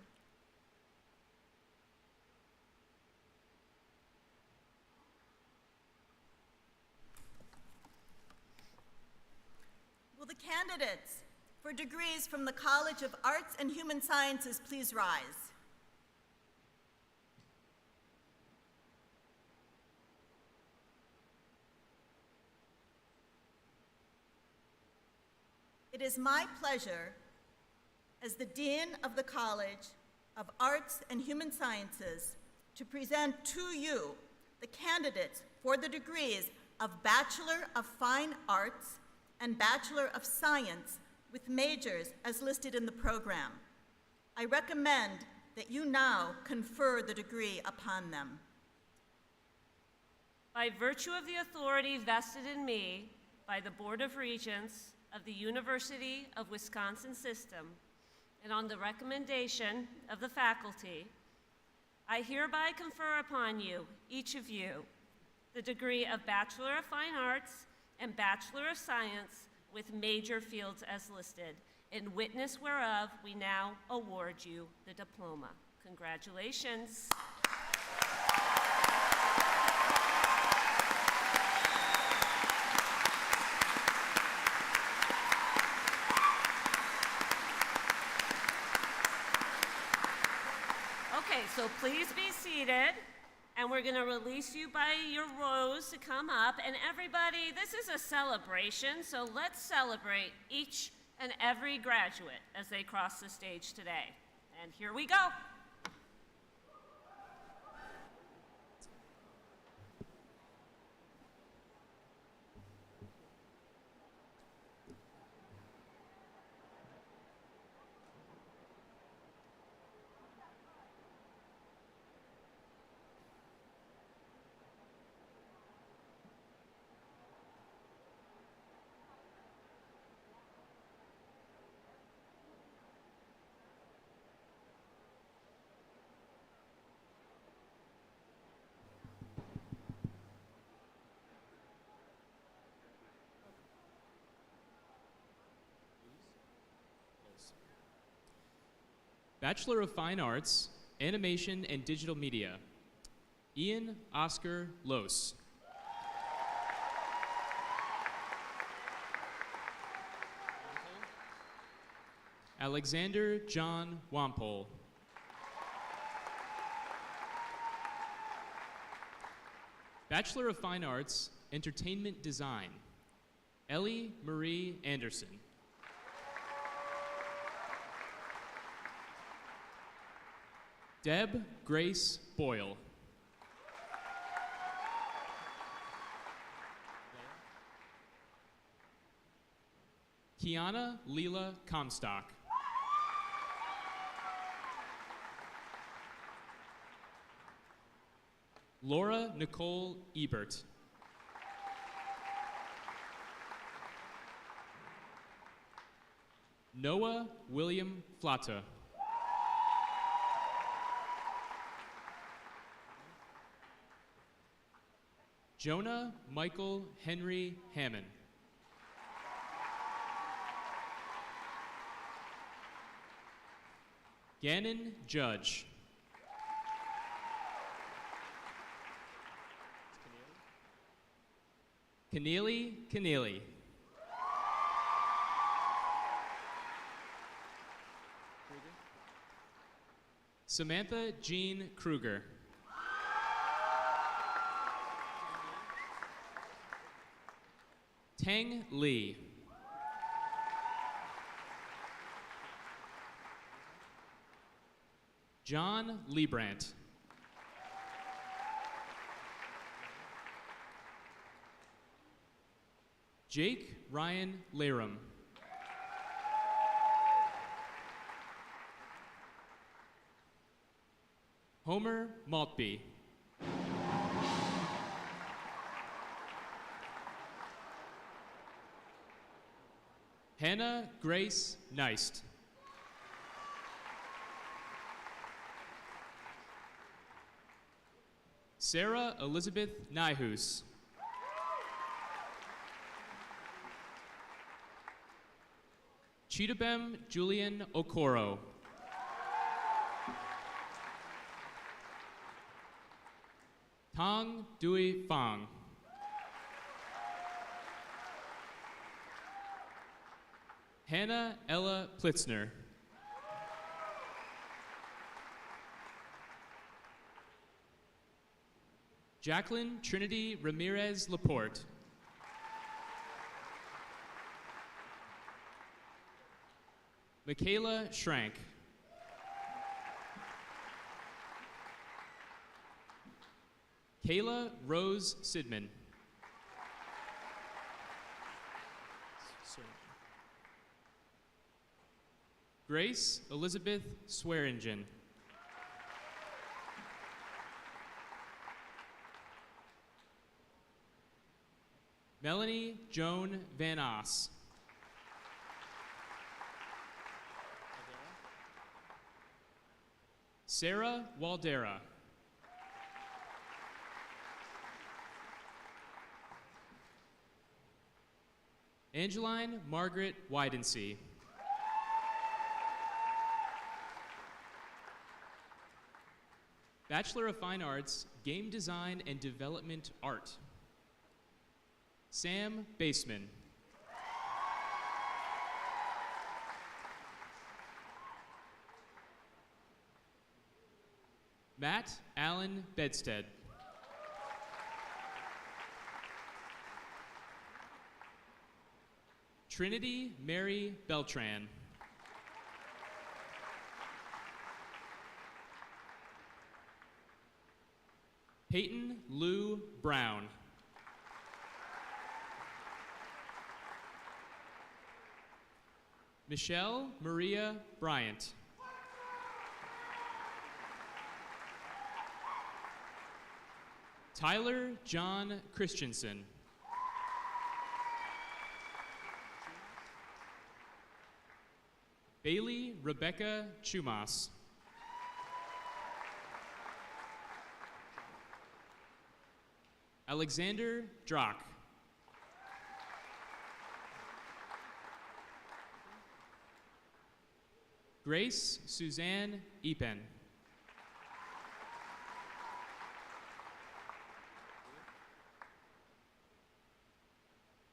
Will the candidates for degrees from the College of Arts and Human Sciences please rise? It is my pleasure as the Dean of the College of Arts and Human Sciences to present to you the candidates for the degrees of Bachelor of Fine Arts and Bachelor of Science with majors as listed in the program. I recommend that you now confer the degree upon them. By virtue of the authority vested in me by the Board of Regents of the University of Wisconsin System, and on the recommendation of the faculty, I hereby confer upon you, each of you, the degree of Bachelor of Fine Arts and Bachelor of Science with major fields as listed, in witness whereof we now award you the diploma. Congratulations. Okay, so please be seated, and we're going to release you by your rows to come up. And everybody, this is a celebration, so let's celebrate each and every graduate as they cross the stage today. And here we go. Bachelor of Fine Arts, Animation and Digital Media, Ian Oscar Los. Alexander John Wampole. Bachelor of Fine Arts, Entertainment Design, Ellie Marie Anderson. Deb Grace Boyle. Kiana Leela Comstock. Laura Nicole Ebert. Noah William Flata. Jonah Michael Henry Hammond. Gannon Judge. Keneally. Samantha Jean Kruger. Tang Lee. John Liebrandt. Jake Ryan Larum. Homer Maltby. Hannah Grace Neist. Sarah Elizabeth Nyhus. Chidabem Julian Okoro. Tong Dui Fang. Hannah Ella Plitzner. Jacqueline Trinity Ramirez Laporte. Michaela Schrank. Kayla Rose Sidman. Grace Elizabeth Swearingen. Melanie Joan Van Oss. Sarah Waldera. Angeline Margaret Widensee. Bachelor of Fine Arts, Game Design and Development Art. Sam Baseman. Matt Allen Bedstead. Trinity Mary Beltran. Peyton Lou Brown. Michelle Maria Bryant. Tyler John Christensen. Bailey Rebecca Chumas. Alexander Drock. Grace Suzanne Epen.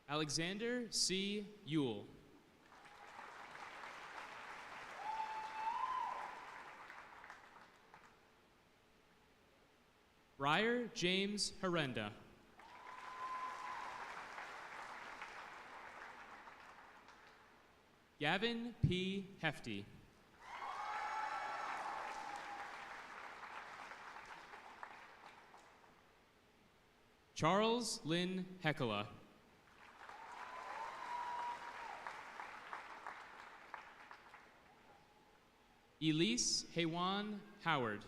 Alexander C. Yule. Briar James Herenda. Gavin P. Hefty. Charles Lynn Heckela. Elise Haywan Howard.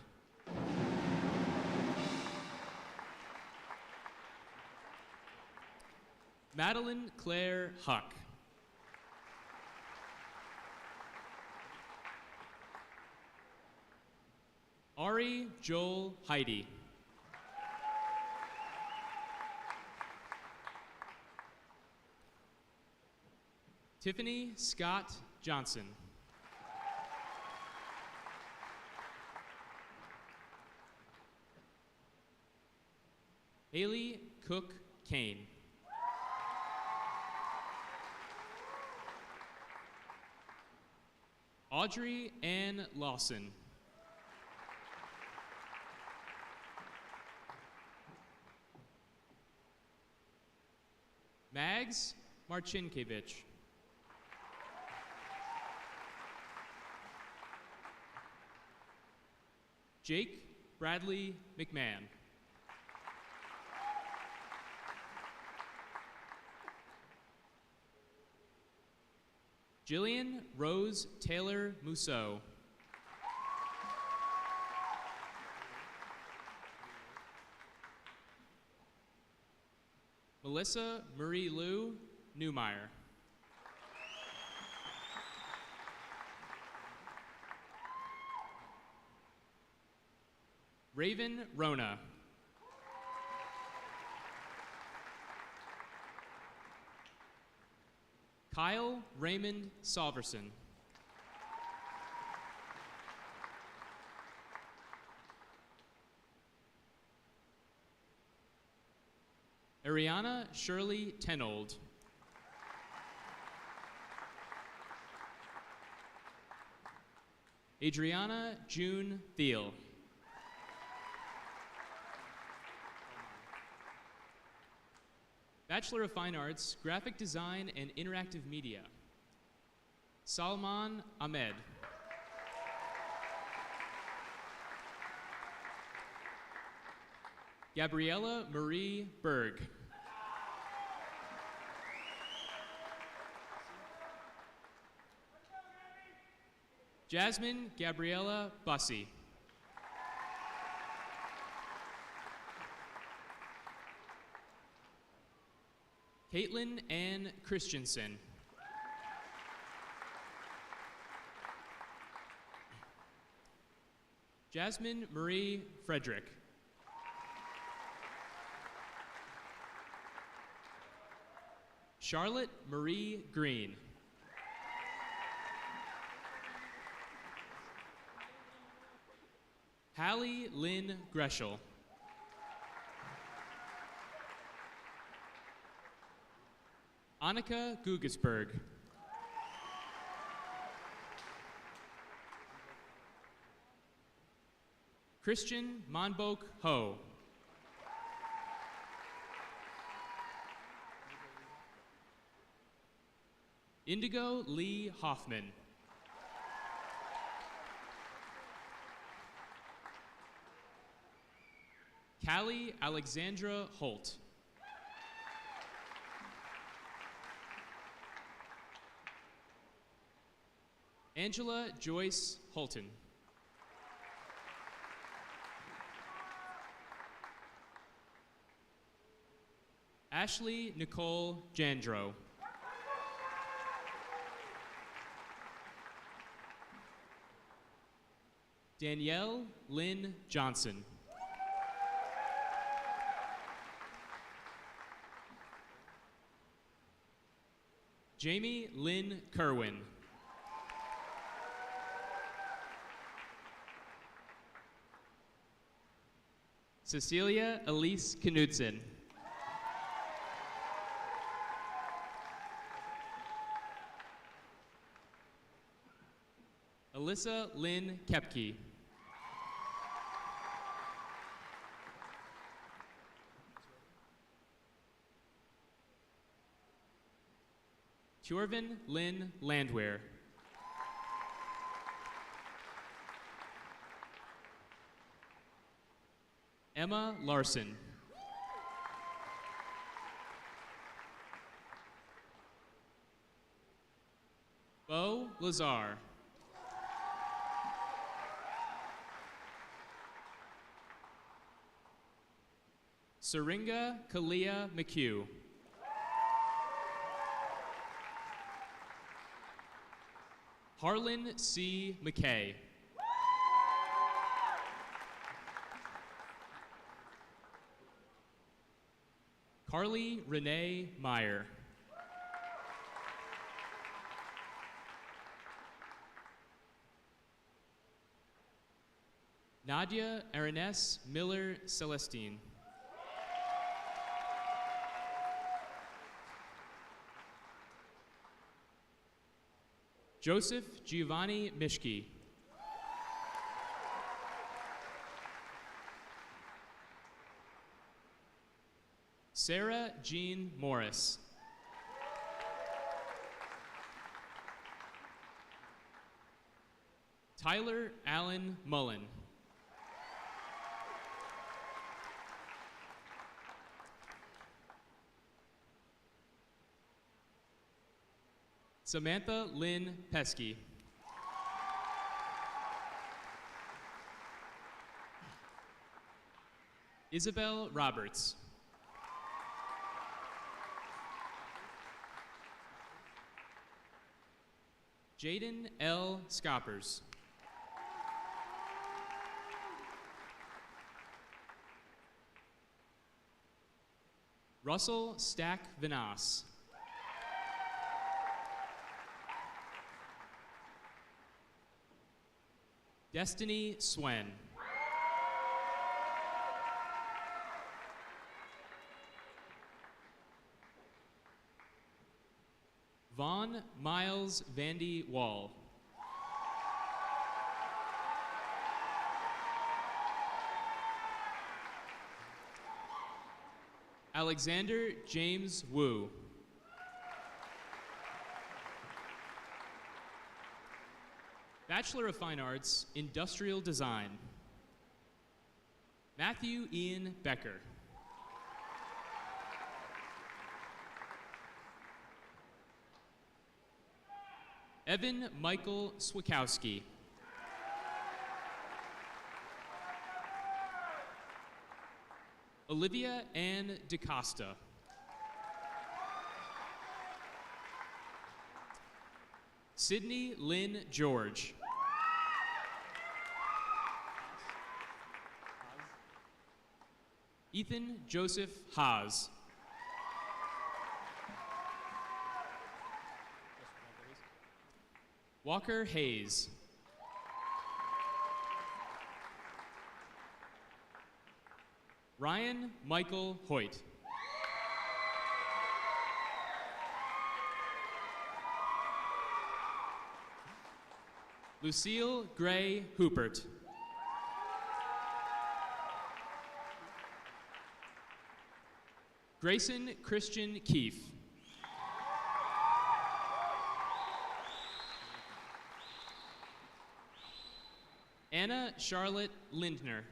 Madeline Claire Huck. Ari Joel Heidi. Tiffany Scott Johnson. Haley Cook Kane. Audrey Ann Lawson. Mags Marcinkevich. Jake Bradley McMahon. Jillian Rose Taylor Mousseau. Melissa Marie Lou Newmeyer. Raven Rona. Kyle Raymond Salverson. Ariana Shirley Tenold. Adriana June Thiel. Bachelor of Fine Arts, Graphic Design and Interactive Media. Salman Ahmed. Gabriella Marie Berg. Jasmine Gabriella Bussey. Caitlin Ann Christensen. Jasmine Marie Frederick. Charlotte Marie Green. Hallie Lynn Greschel. Annika Gugesberg. Christian Monbok Ho. Indigo Lee Hoffman. Callie Alexandra Holt. Angela Joyce Holton. Ashley Nicole Jandro. Danielle Lynn Johnson. Jamie Lynn Kerwin. Cecilia Elise Knudsen. Alyssa Lynn Kepke. Turvin Lynn Landwehr. Emma Larson. Bo Lazar. Syringa Kalia McHugh. Harlan C. McKay. Carly Renee Meyer. Nadia Araness Miller Celestine. Joseph Giovanni Mishke. Sarah Jean Morris. Tyler Allen Mullen. Samantha Lynn Pesky. Isabel Roberts. Jaden L. Scoppers. Russell Stack Vinas. Destiny Swen. Vaughn Miles Vandy Wall. Alexander James Wu. Bachelor of Fine Arts, Industrial Design. Matthew Ian Becker. Evan Michael Swikowski. Olivia Ann DeCosta. Sydney Lynn George. Ethan Joseph Haas. Walker Hayes. Ryan Michael Hoyt. Lucille Gray Hoopert. Grayson Christian Keefe. Anna Charlotte Lindner.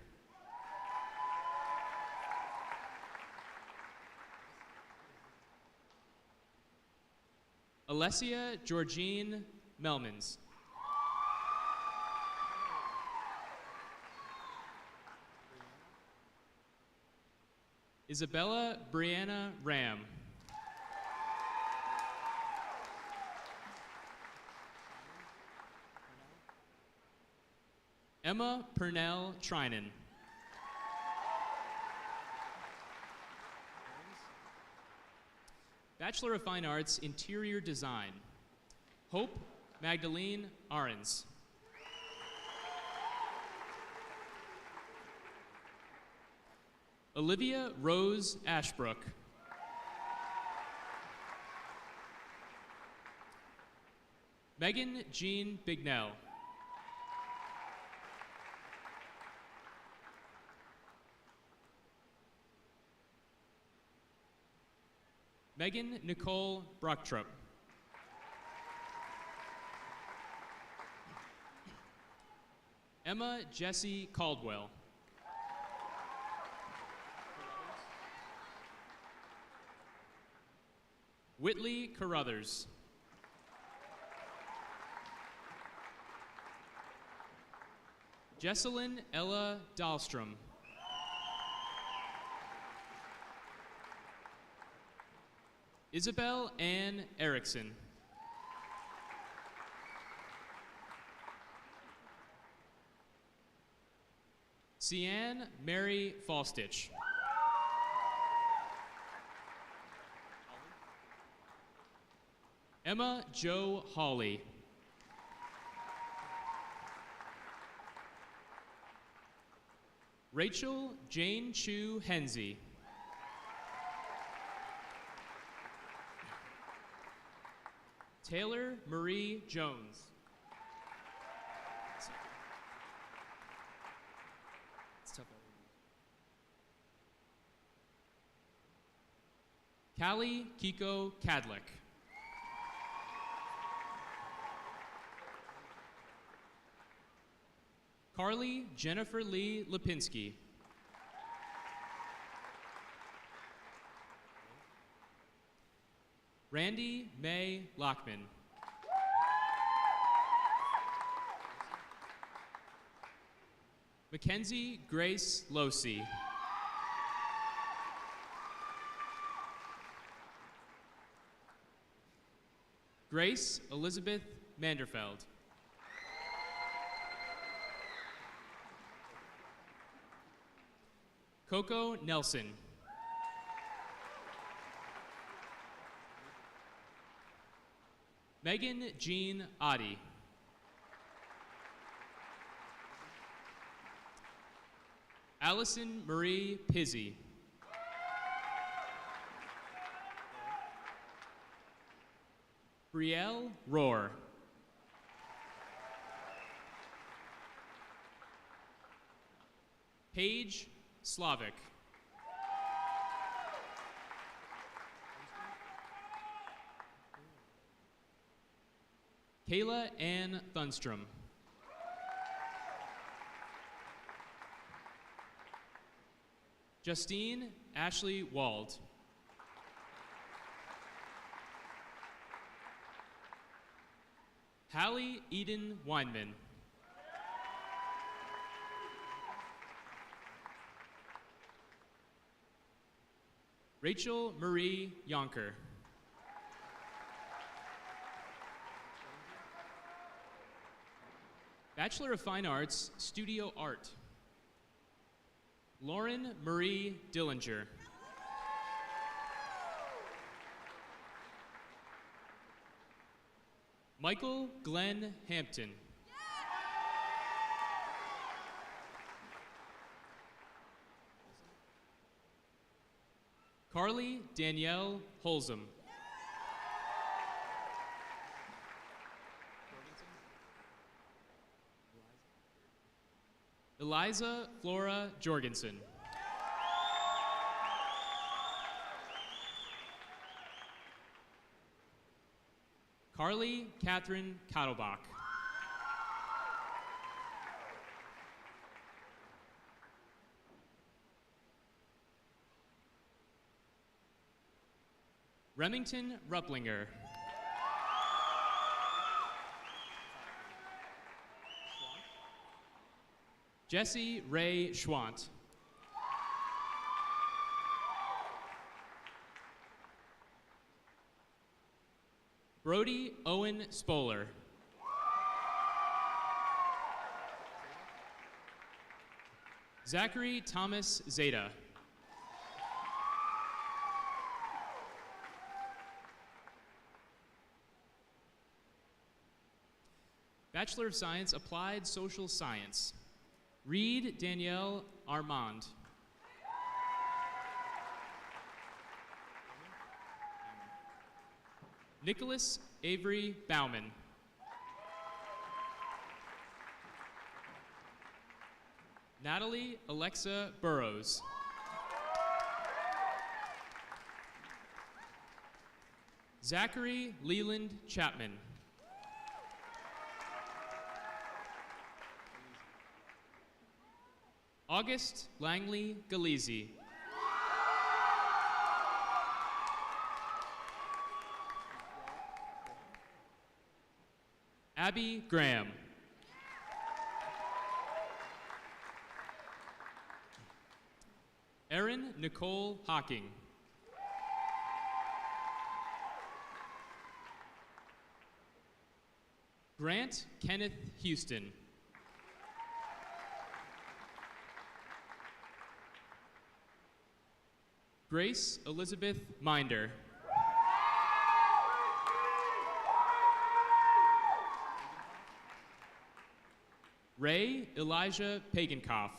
Alessia Georgine Melmans. Isabella Brianna Ram. Emma Purnell Trinan. Bachelor of Fine Arts, Interior Design. Hope Magdalene Ahrens. Olivia Rose Ashbrook. Megan Jean Bignell. Megan Nicole Brochtrup. Emma Jessie Caldwell. Whitley Carruthers. Jesselyn Ella Dahlstrom. Isabel Ann Erickson. Cian Mary Falstich. Emma Jo Hawley. Rachel Jane Chu Henze. Taylor Marie Jones. It's tough. Callie Kiko Cadlick. Carly Jennifer Lee Lipinski. Randy May Lockman. Mackenzie Grace Losey. Grace Elizabeth Manderfeld. Coco Nelson. Megan Jean Oddie. Allison Marie Pizzi. Brielle Rohr. Paige Slavic. Kayla Ann Thunstrom. Justine Ashley Wald. Hallie Eden Weinman. Rachel Marie Yonker. Bachelor of Fine Arts, Studio Art. Lauren Marie Dillinger. Michael Glenn Hampton. Carly Danielle Holzum. Eliza Flora Jorgensen. Carly Catherine Kattelbach. Remington Rupplinger. Jesse Ray Schwant. Brody Owen Spoler. Zachary Thomas Zeta. Bachelor of Science, Applied Social Science. Reed Danielle Armand. Nicholas Avery Bauman. Natalie Alexa Burrows. Zachary Leland Chapman. August Langley Galizzi. Abby Graham. Erin Nicole Hocking. Grant Kenneth Houston. Grace Elizabeth Minder. Ray Elijah Pagankoff.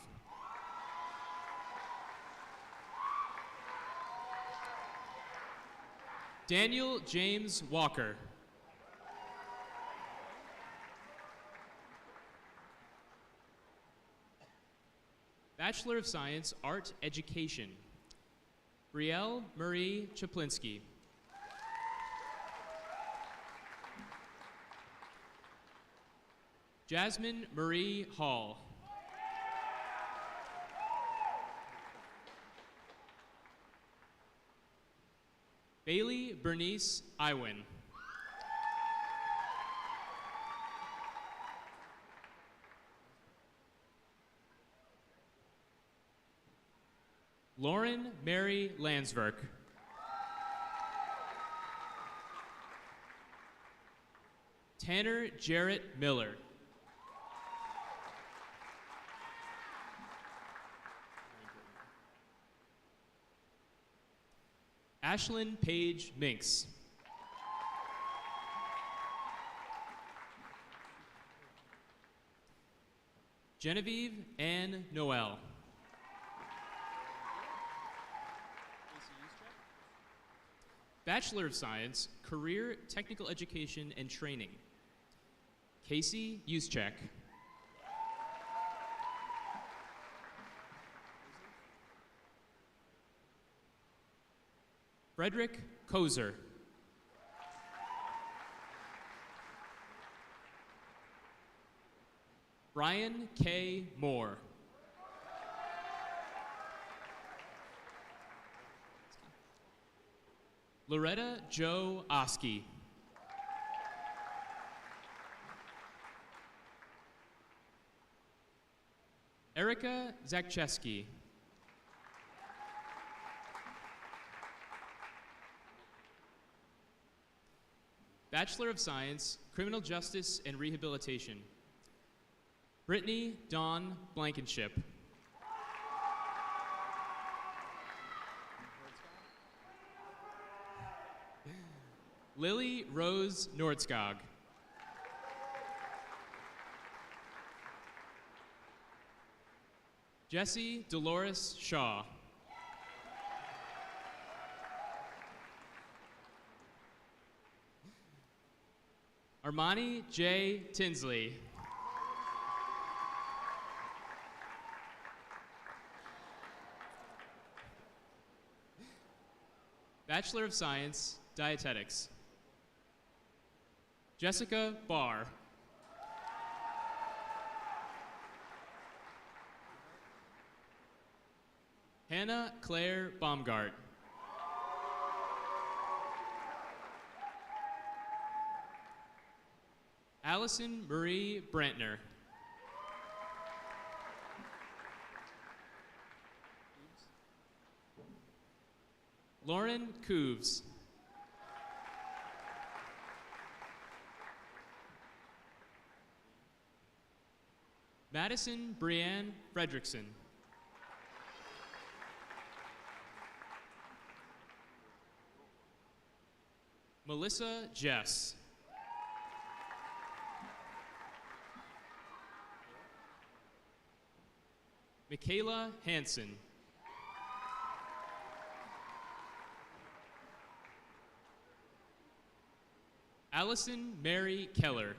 Daniel James Walker. Bachelor of Science, Art Education. Brielle Marie Chaplinsky. Jasmine Marie Hall. Bailey Bernice Iwin. Lauren Mary Landsverk. Tanner Jarrett Miller. Ashlyn Paige Minks. Genevieve Ann Noel. Bachelor of Science, Career Technical Education and Training. Casey Yuschek. Frederick Kozer. Brian K. Moore. Loretta Jo Oski. Erica Zakcheski. Bachelor of Science, Criminal Justice and Rehabilitation. Brittany Dawn Blankenship. Lily Rose Nordskog. Jesse Dolores Shaw. Armani J. Tinsley. Bachelor of Science, Dietetics. Jessica Barr. Hannah Claire Baumgart. Allison Marie Brantner. Lauren Cooves. Madison Brianne Fredrickson. Melissa Jess. Michaela Hansen. Allison Mary Keller.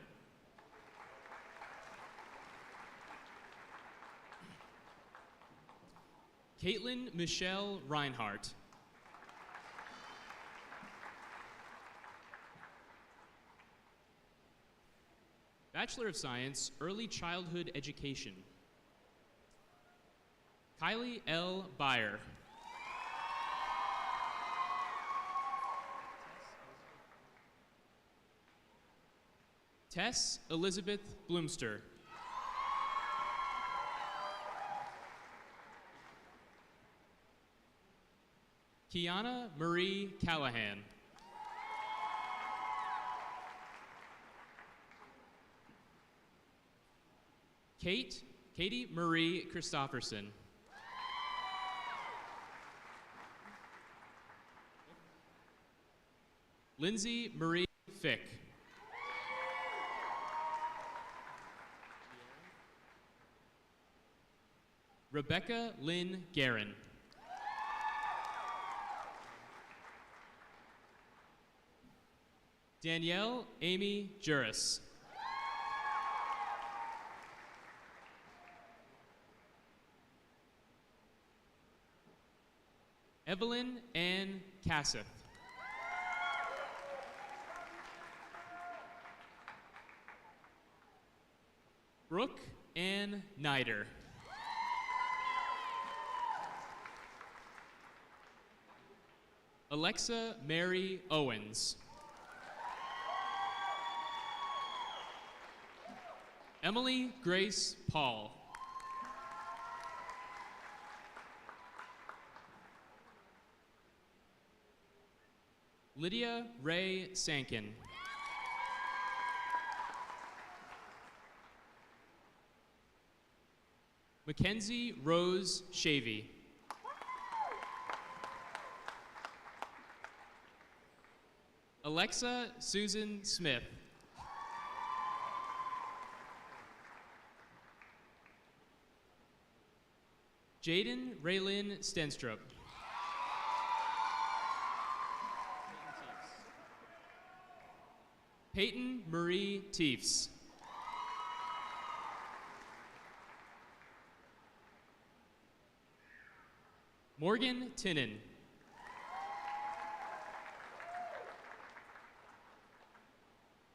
Caitlin Michelle Reinhardt. Bachelor of Science, Early Childhood Education. Kylie L. Byer. Tess Elizabeth Bloomster. Kiana Marie Callahan. Katie Marie Christofferson. Lindsay Marie Fick. Rebecca Lynn Guerin. Danielle Amy Juris. Evelyn Ann Casseth. Brooke Ann Nider. Alexa Mary Owens. Emily Grace Paul. Lydia Ray Sankin. Mackenzie Rose Shavy. Alexa Susan Smith. Jaden Raylyn Stenstrup. Peyton Marie Teefs. Morgan Tinnen.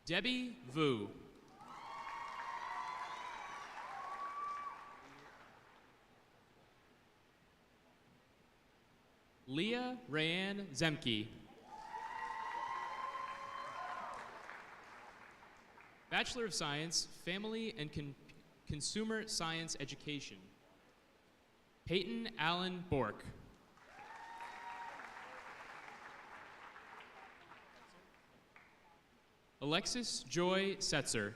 Debbie Vu. Leah Rayanne Zemke. Bachelor of Science, Family and Consumer Science Education. Peyton Allen Bork. Alexis Joy Setzer.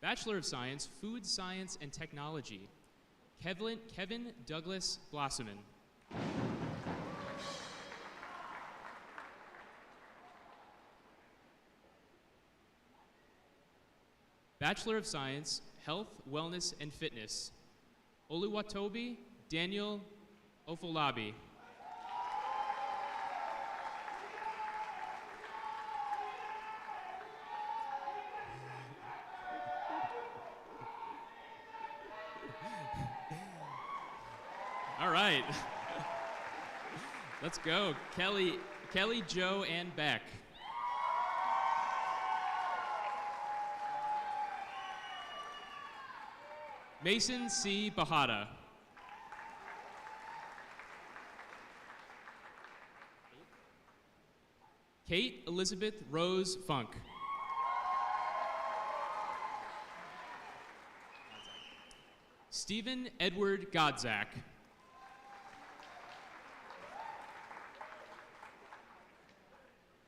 Bachelor of Science, Food Science and Technology, Kevin Douglas Blossoman. Bachelor of Science, Health, Wellness and Fitness, Oluwatobi Daniel Ofolabi. All right. Let's go. Kelly, Joe, and Beck. Mason C. Bahada. Kate Elizabeth Rose Funk. Stephen Edward Godzak.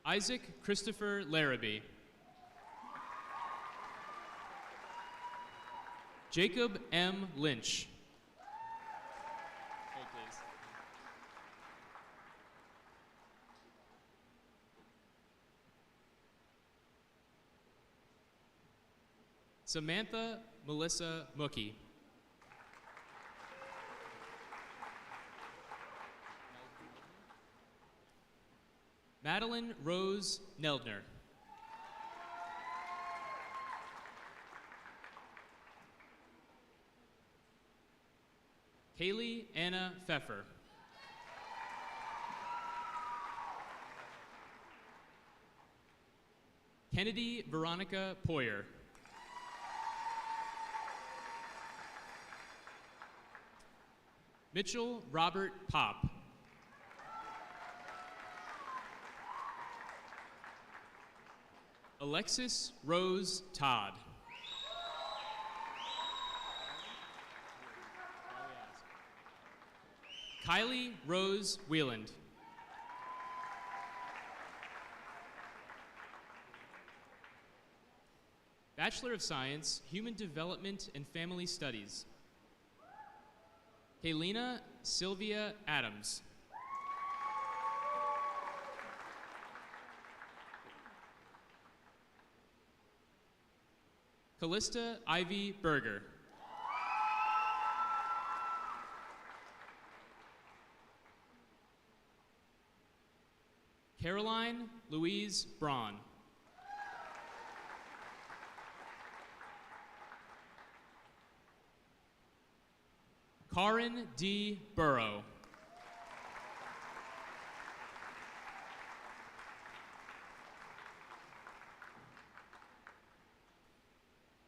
Isaac Christopher Larrabee. Jacob M. Lynch. Hold, please. Samantha Melissa Mookie. Madeline Rose Neldner. Kaylee Anna Pfeffer. Kennedy Veronica Poyer. Mitchell Robert Pop. Alexis Rose Todd. Kylie Rose Wieland. Bachelor of Science, Human Development and Family Studies, Helena Sylvia Adams. Callista Ivy Berger. Caroline Louise Braun. Karin D. Burrow.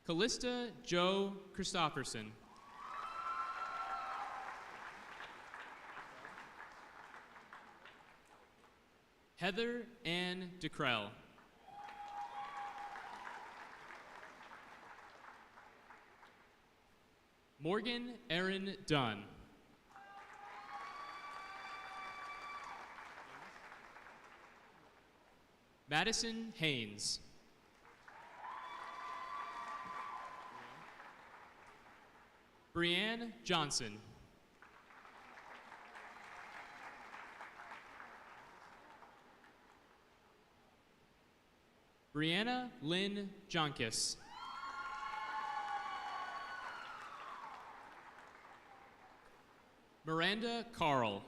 Callista Joe Christofferson. Heather Ann DeCrell. Morgan Erin Dunn. Madison Haynes. Brianne Johnson. Brianna Lynn Jonkis. Miranda Carl.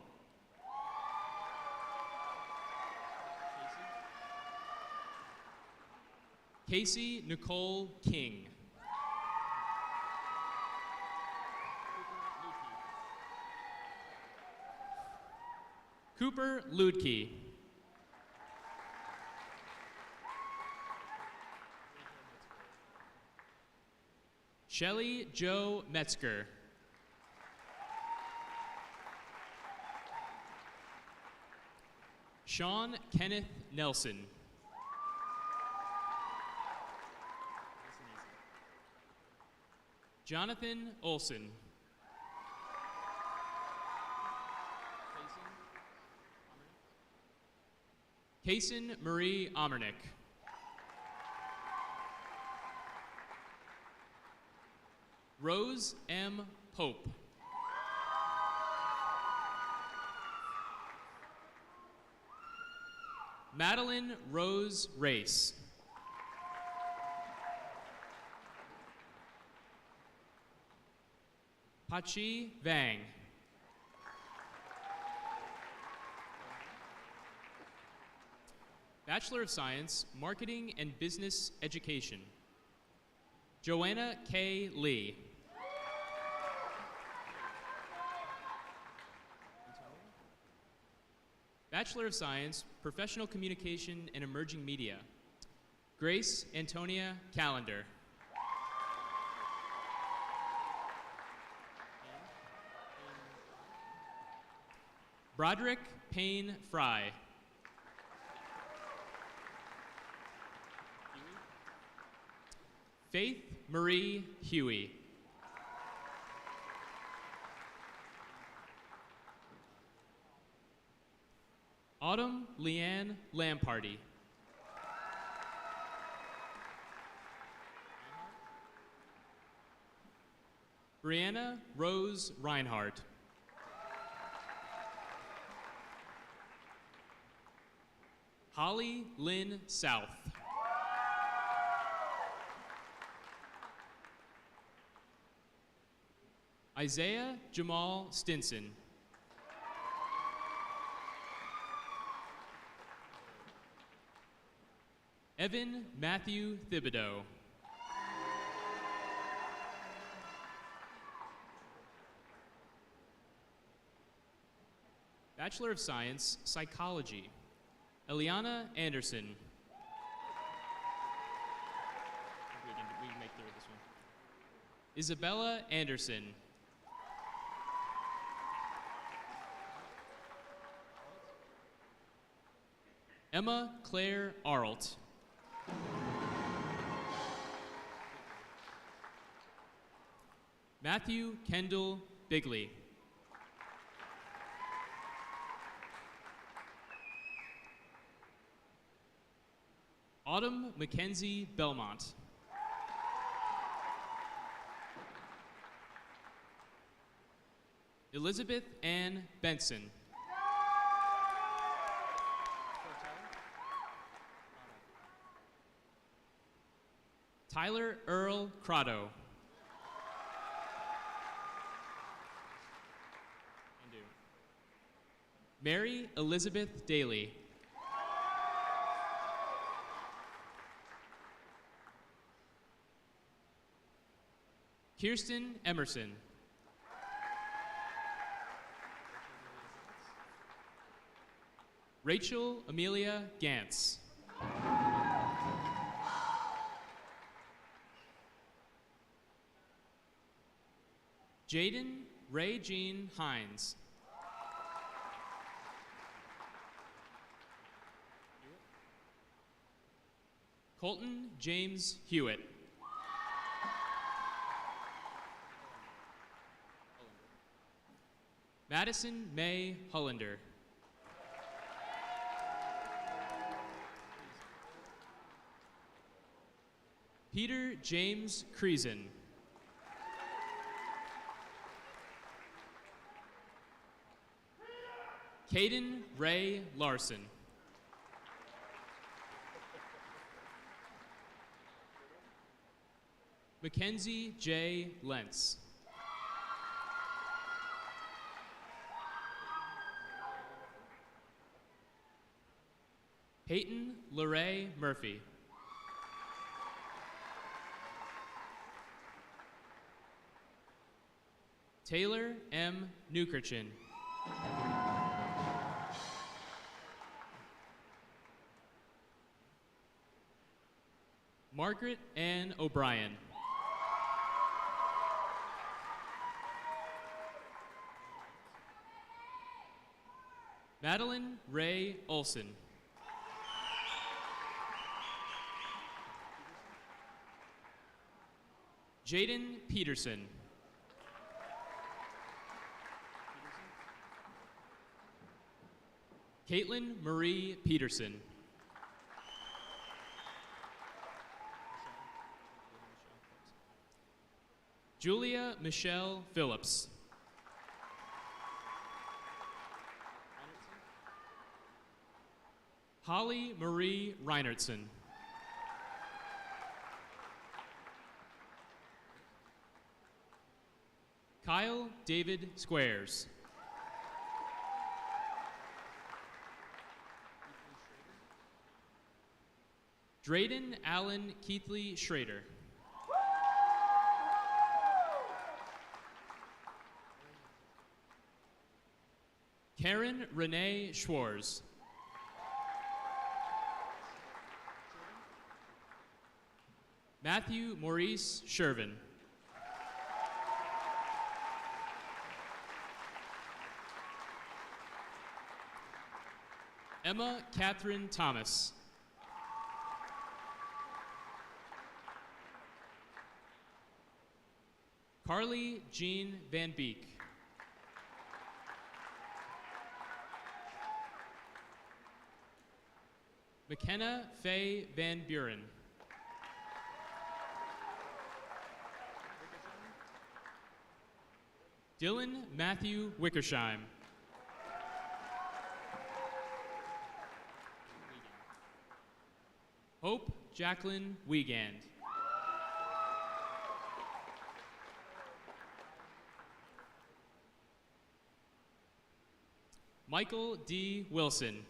Casey Nicole King. Cooper Ludke. Shelley Jo Metzger. Sean Kenneth Nelson. Jonathan Olson. Kaysen Marie Amernick. Rose M. Pope. Madeline Rose Race. Pachi Vang. Bachelor of Science, Marketing and Business Education. Joanna K. Lee. Bachelor of Science, Professional Communication and Emerging Media. Grace Antonia Callender. Broderick Payne Fry. Faith Marie Huey. Autumn Leanne Lamparty. Brianna Rose Reinhardt. Holly Lynn South. Isaiah Jamal Stinson. Evan Matthew Thibodeau. Bachelor of Science, Psychology. Eliana Anderson. We can make through this one. Isabella Anderson. Emma Claire Arlt. Matthew Kendall Bigley. Autumn Mackenzie Belmont. Elizabeth Ann Benson. Tyler Earl Crotto. Mary Elizabeth Daly. Kirsten Emerson. Rachel Amelia Gantz. Jaden Ray Jean Hines. Colton James Hewitt. Madison May Hollander. Peter James Creason. Caden Ray Larson. Mackenzie J. Lentz. Peyton LeRae Murphy. Taylor M. Newkirchen. Margaret Ann O'Brien. Madeline Ray Olson. Jaden Peterson. Caitlin Marie Peterson. Julia Michelle Phillips. Holly Marie Reinertson. Kyle David Squares. Drayden Allen Keithley Schrader. Karen Renee Schwarz. Matthew Maurice Shervin. Emma Catherine Thomas. Carly Jean Van Beek. McKenna Faye Van Buren. Dylan Matthew Wickersheim. Hope Jacqueline Wiegand. Michael D. Wilson.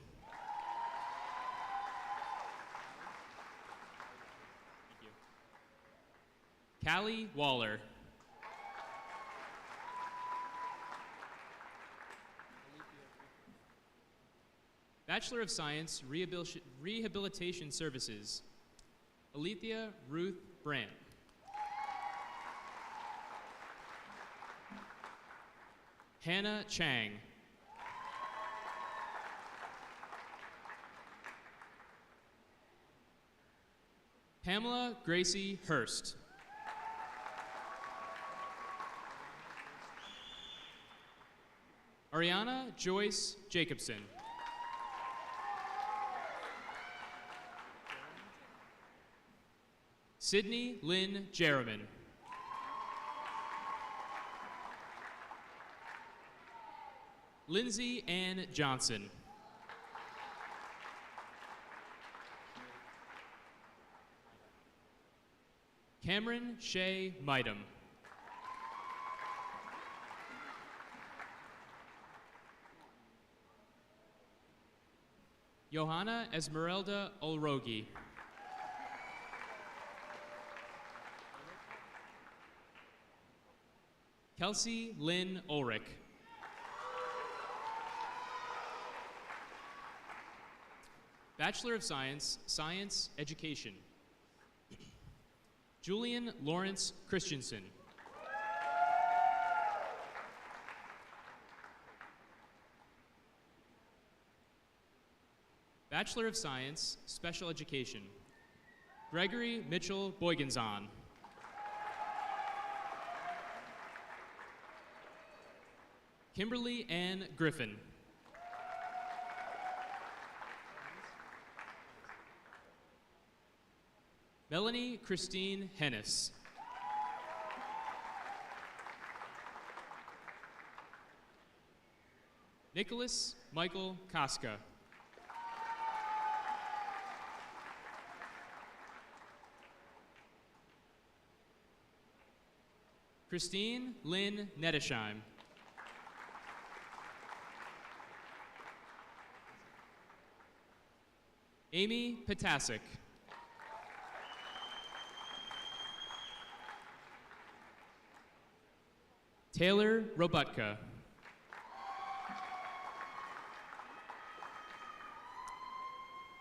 Thank you. Callie Waller. Bachelor of Science, Rehabilitation Services, Alethea Ruth Brandt. Hannah Chang. Pamela Gracie Hurst. Ariana Joyce Jacobson. Sydney Lynn Jerriman. Lindsay Ann Johnson. Cameron Shea Midam. Johanna Esmeralda Olrogi. Kelsey Lynn Ulrich. Bachelor of Science, Science Education. Julian Lawrence Christensen. Bachelor of Science, Special Education. Gregory Mitchell Boygenzon. Kimberly Ann Griffin. Melanie Christine Hennis. Nicholas Michael Koska. Christine Lynn Nettesheim. Amy Potasic. Taylor Robutka.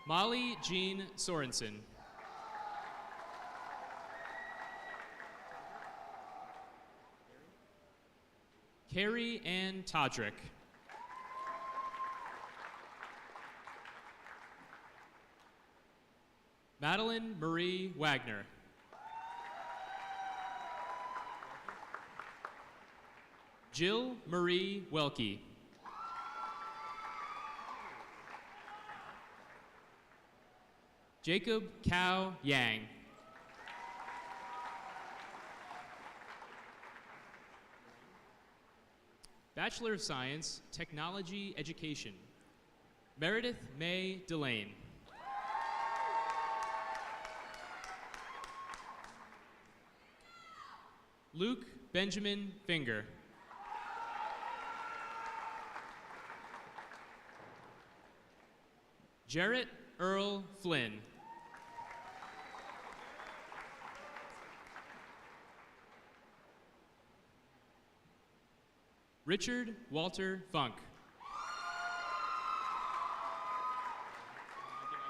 Molly Jean Sorensen. Carrie Ann Todrick. Madeline Marie Wagner. Jill Marie Welke. Jacob Cao Yang. Bachelor of Science, Technology Education, Meredith May Delane. Luke Benjamin Finger. Jarrett Earl Flynn. Richard Walter Funk. I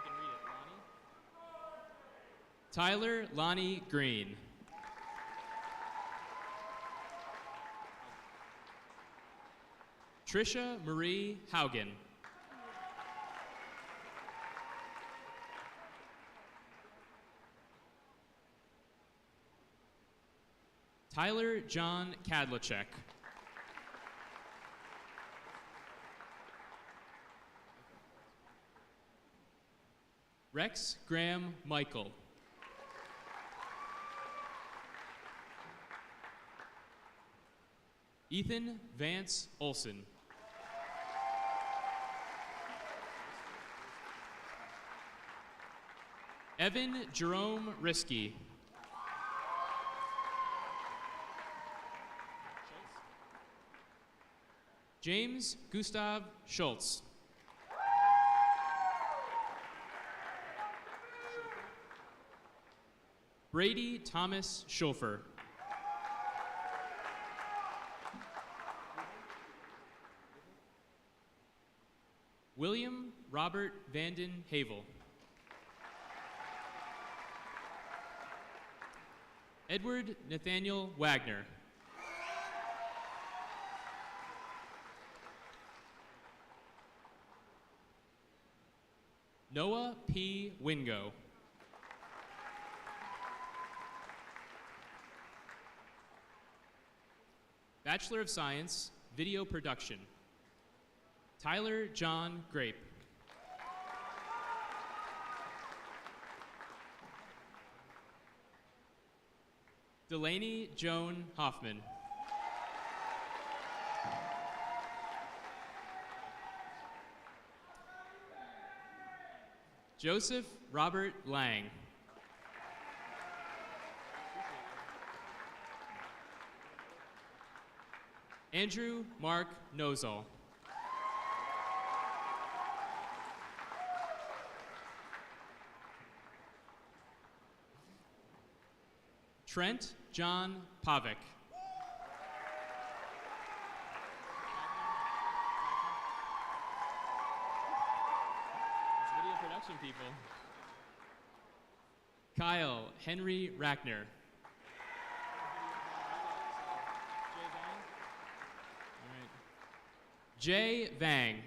can read it. Tyler Lonnie Green. Trisha Marie Haugen. Tyler John Kadlacek. Rex Graham Michael. Ethan Vance Olson. Evan Jerome Risky. James Gustav Schultz. Brady Thomas Schofer. William Robert Vanden Havel. Edward Nathaniel Wagner. Noah P. Wingo. Bachelor of Science, Video Production, Tyler John Grape. Delaney Joan Hoffman. Joseph Robert Lang. Andrew Mark Nozal. Trent John Pavick. It's video production people. Kyle Henry Rackner. Jay Vang.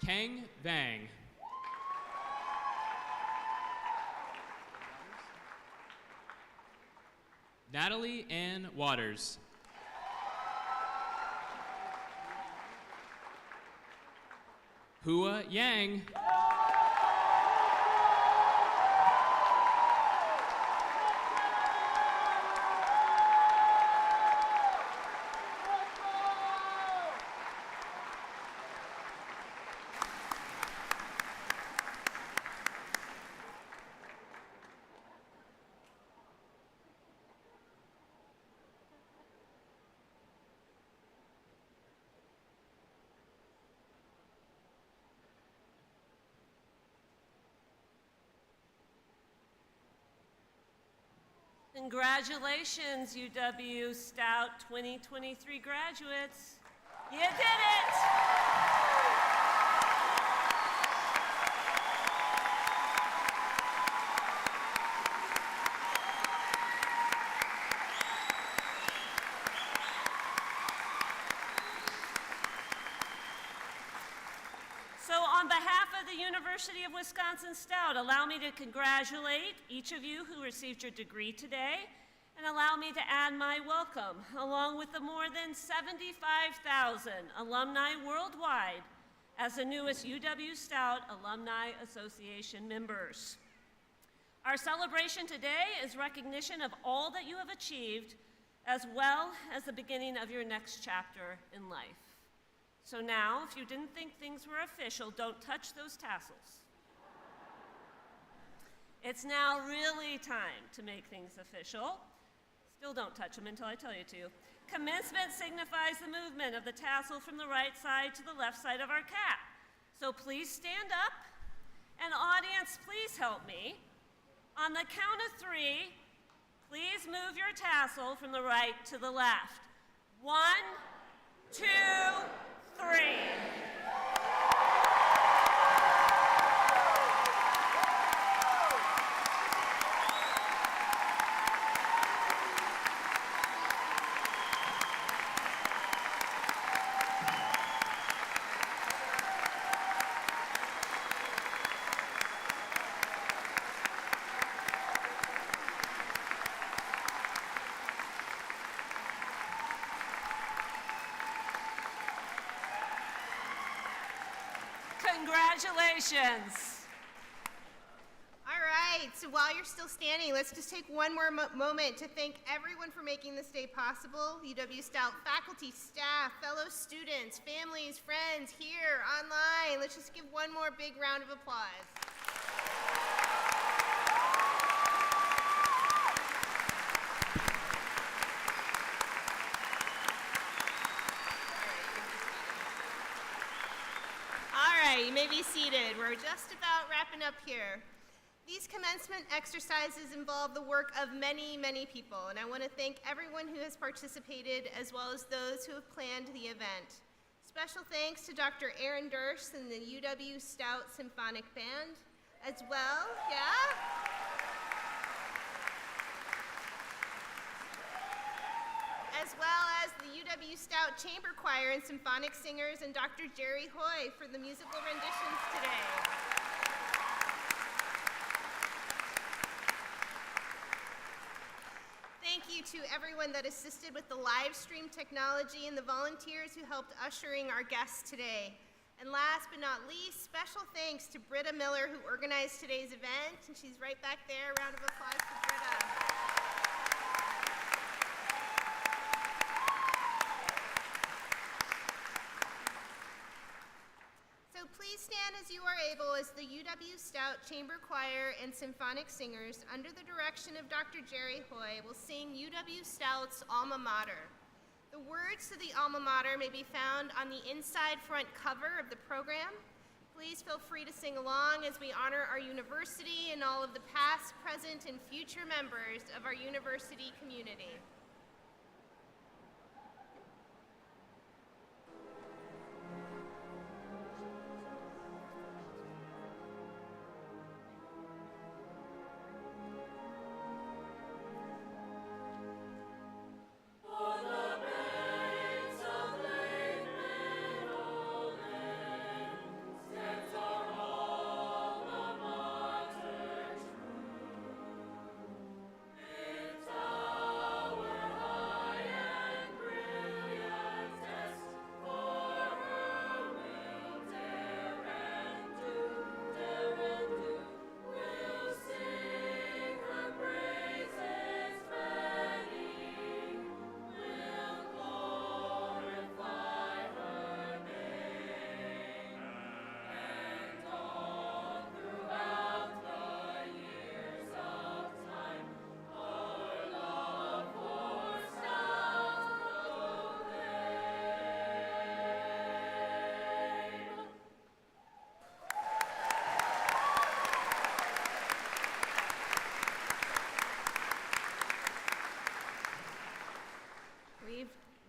Kang Vang. Natalie Ann Waters. Hua Yang. Congratulations, UW-Stout 2023 graduates. You did it! So on behalf of the University of Wisconsin-Stout, allow me to congratulate each of you who received your degree today, and allow me to add my welcome, along with the more than 75,000 alumni worldwide, as the newest UW-Stout Alumni Association members. Our celebration today is recognition of all that you have achieved, as well as the beginning of your next chapter in life. So now, if you didn't think things were official, don't touch those tassels. It's now really time to make things official. Still don't touch them until I tell you to. Commencement signifies the movement of the tassel from the right side to the left side of our cap. So please stand up, and audience, please help me. On the count of 3, please move your tassel from the right to the left. 1, 2, 3. Congratulations. All right, so while you're still standing, let's just take one more moment to thank everyone for making this day possible. UW-Stout faculty, staff, fellow students, families, friends, here, online. Let's just give one more big round of applause. You may be seated. We're just about wrapping up here. These commencement exercises involve the work of many, many people, and I want to thank everyone who has participated as well as those who have planned the event. Special thanks to Dr. Aaron Durst and the UW-Stout Symphonic Band as well, as well as the UW-Stout Chamber Choir and Symphonic Singers and Dr. Jerry Hoy for the musical renditions today. Thank you to everyone that assisted with the live stream technology and the volunteers who helped ushering our guests today. And last but not least, special thanks to Britta Miller who organized today's event, and she's right back there. A round of applause for Britta. So please stand as you are able as the UW-Stout Chamber Choir and Symphonic Singers, under the direction of Dr. Jerry Hoy, will sing UW-Stout's Alma Mater. The words to the Alma Mater may be found on the inside front cover of the program. Please feel free to sing along as we honor our university and all of the past, present, and future members of our university community.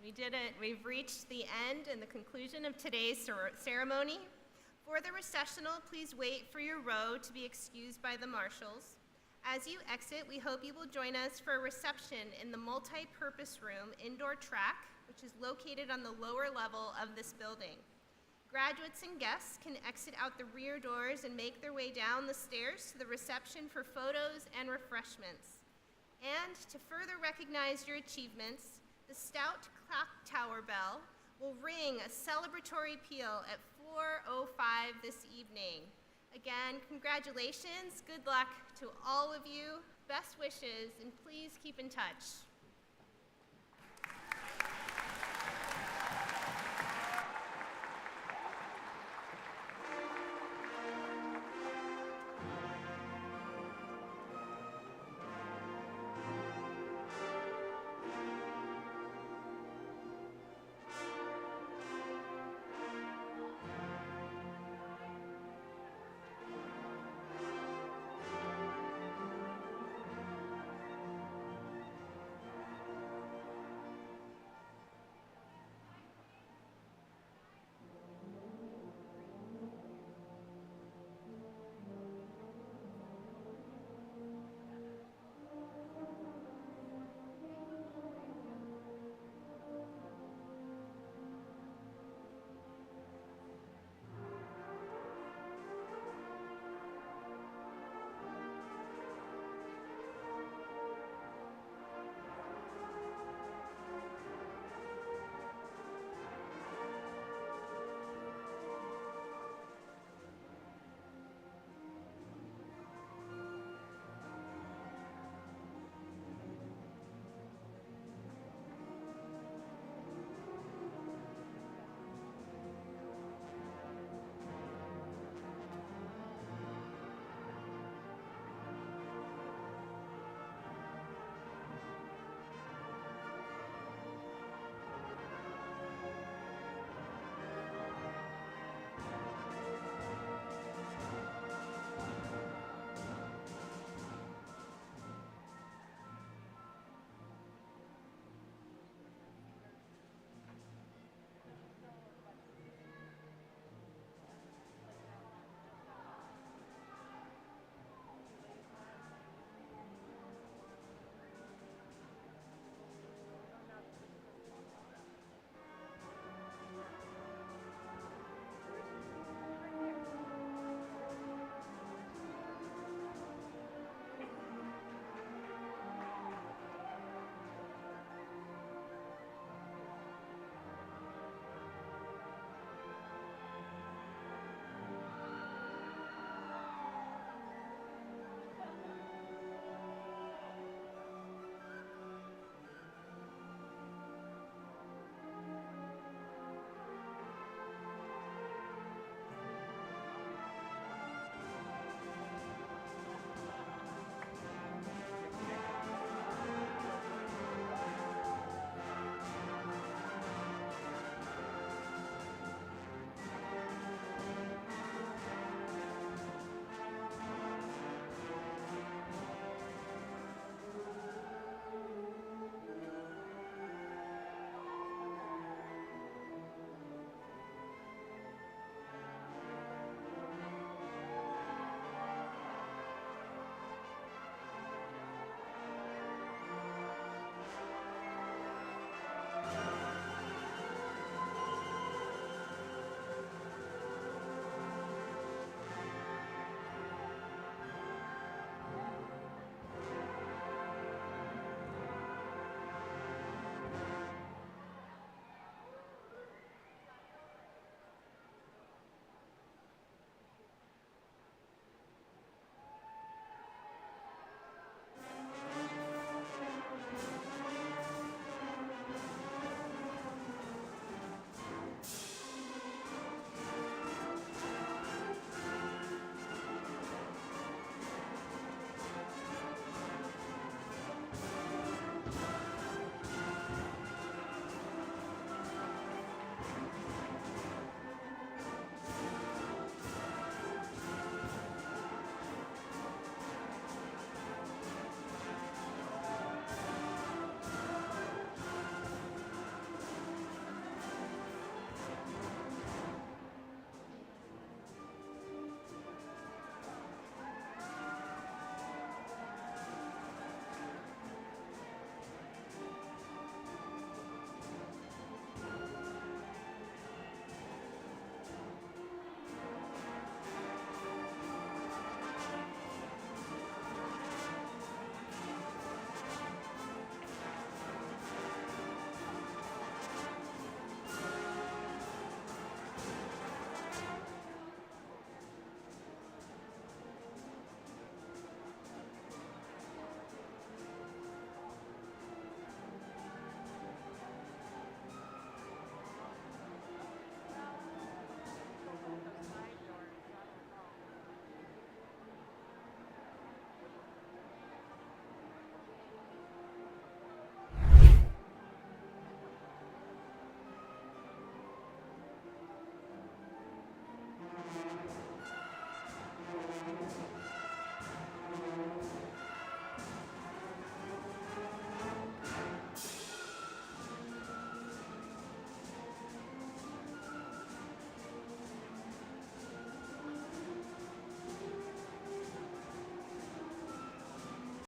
We did it. We've reached the end and the conclusion of today's ceremony. For the recessional, please wait for your row to be excused by the marshals. As you exit, we hope you will join us for a reception in the multi-purpose room indoor track, which is located on the lower level of this building. Graduates and guests can exit out the rear doors and make their way down the stairs to the reception for photos and refreshments. And to further recognize your achievements, the Stout Clock Tower bell will ring a celebratory peal at 4:05 this evening. Again, congratulations, good luck to all of you, best wishes, and please keep in touch.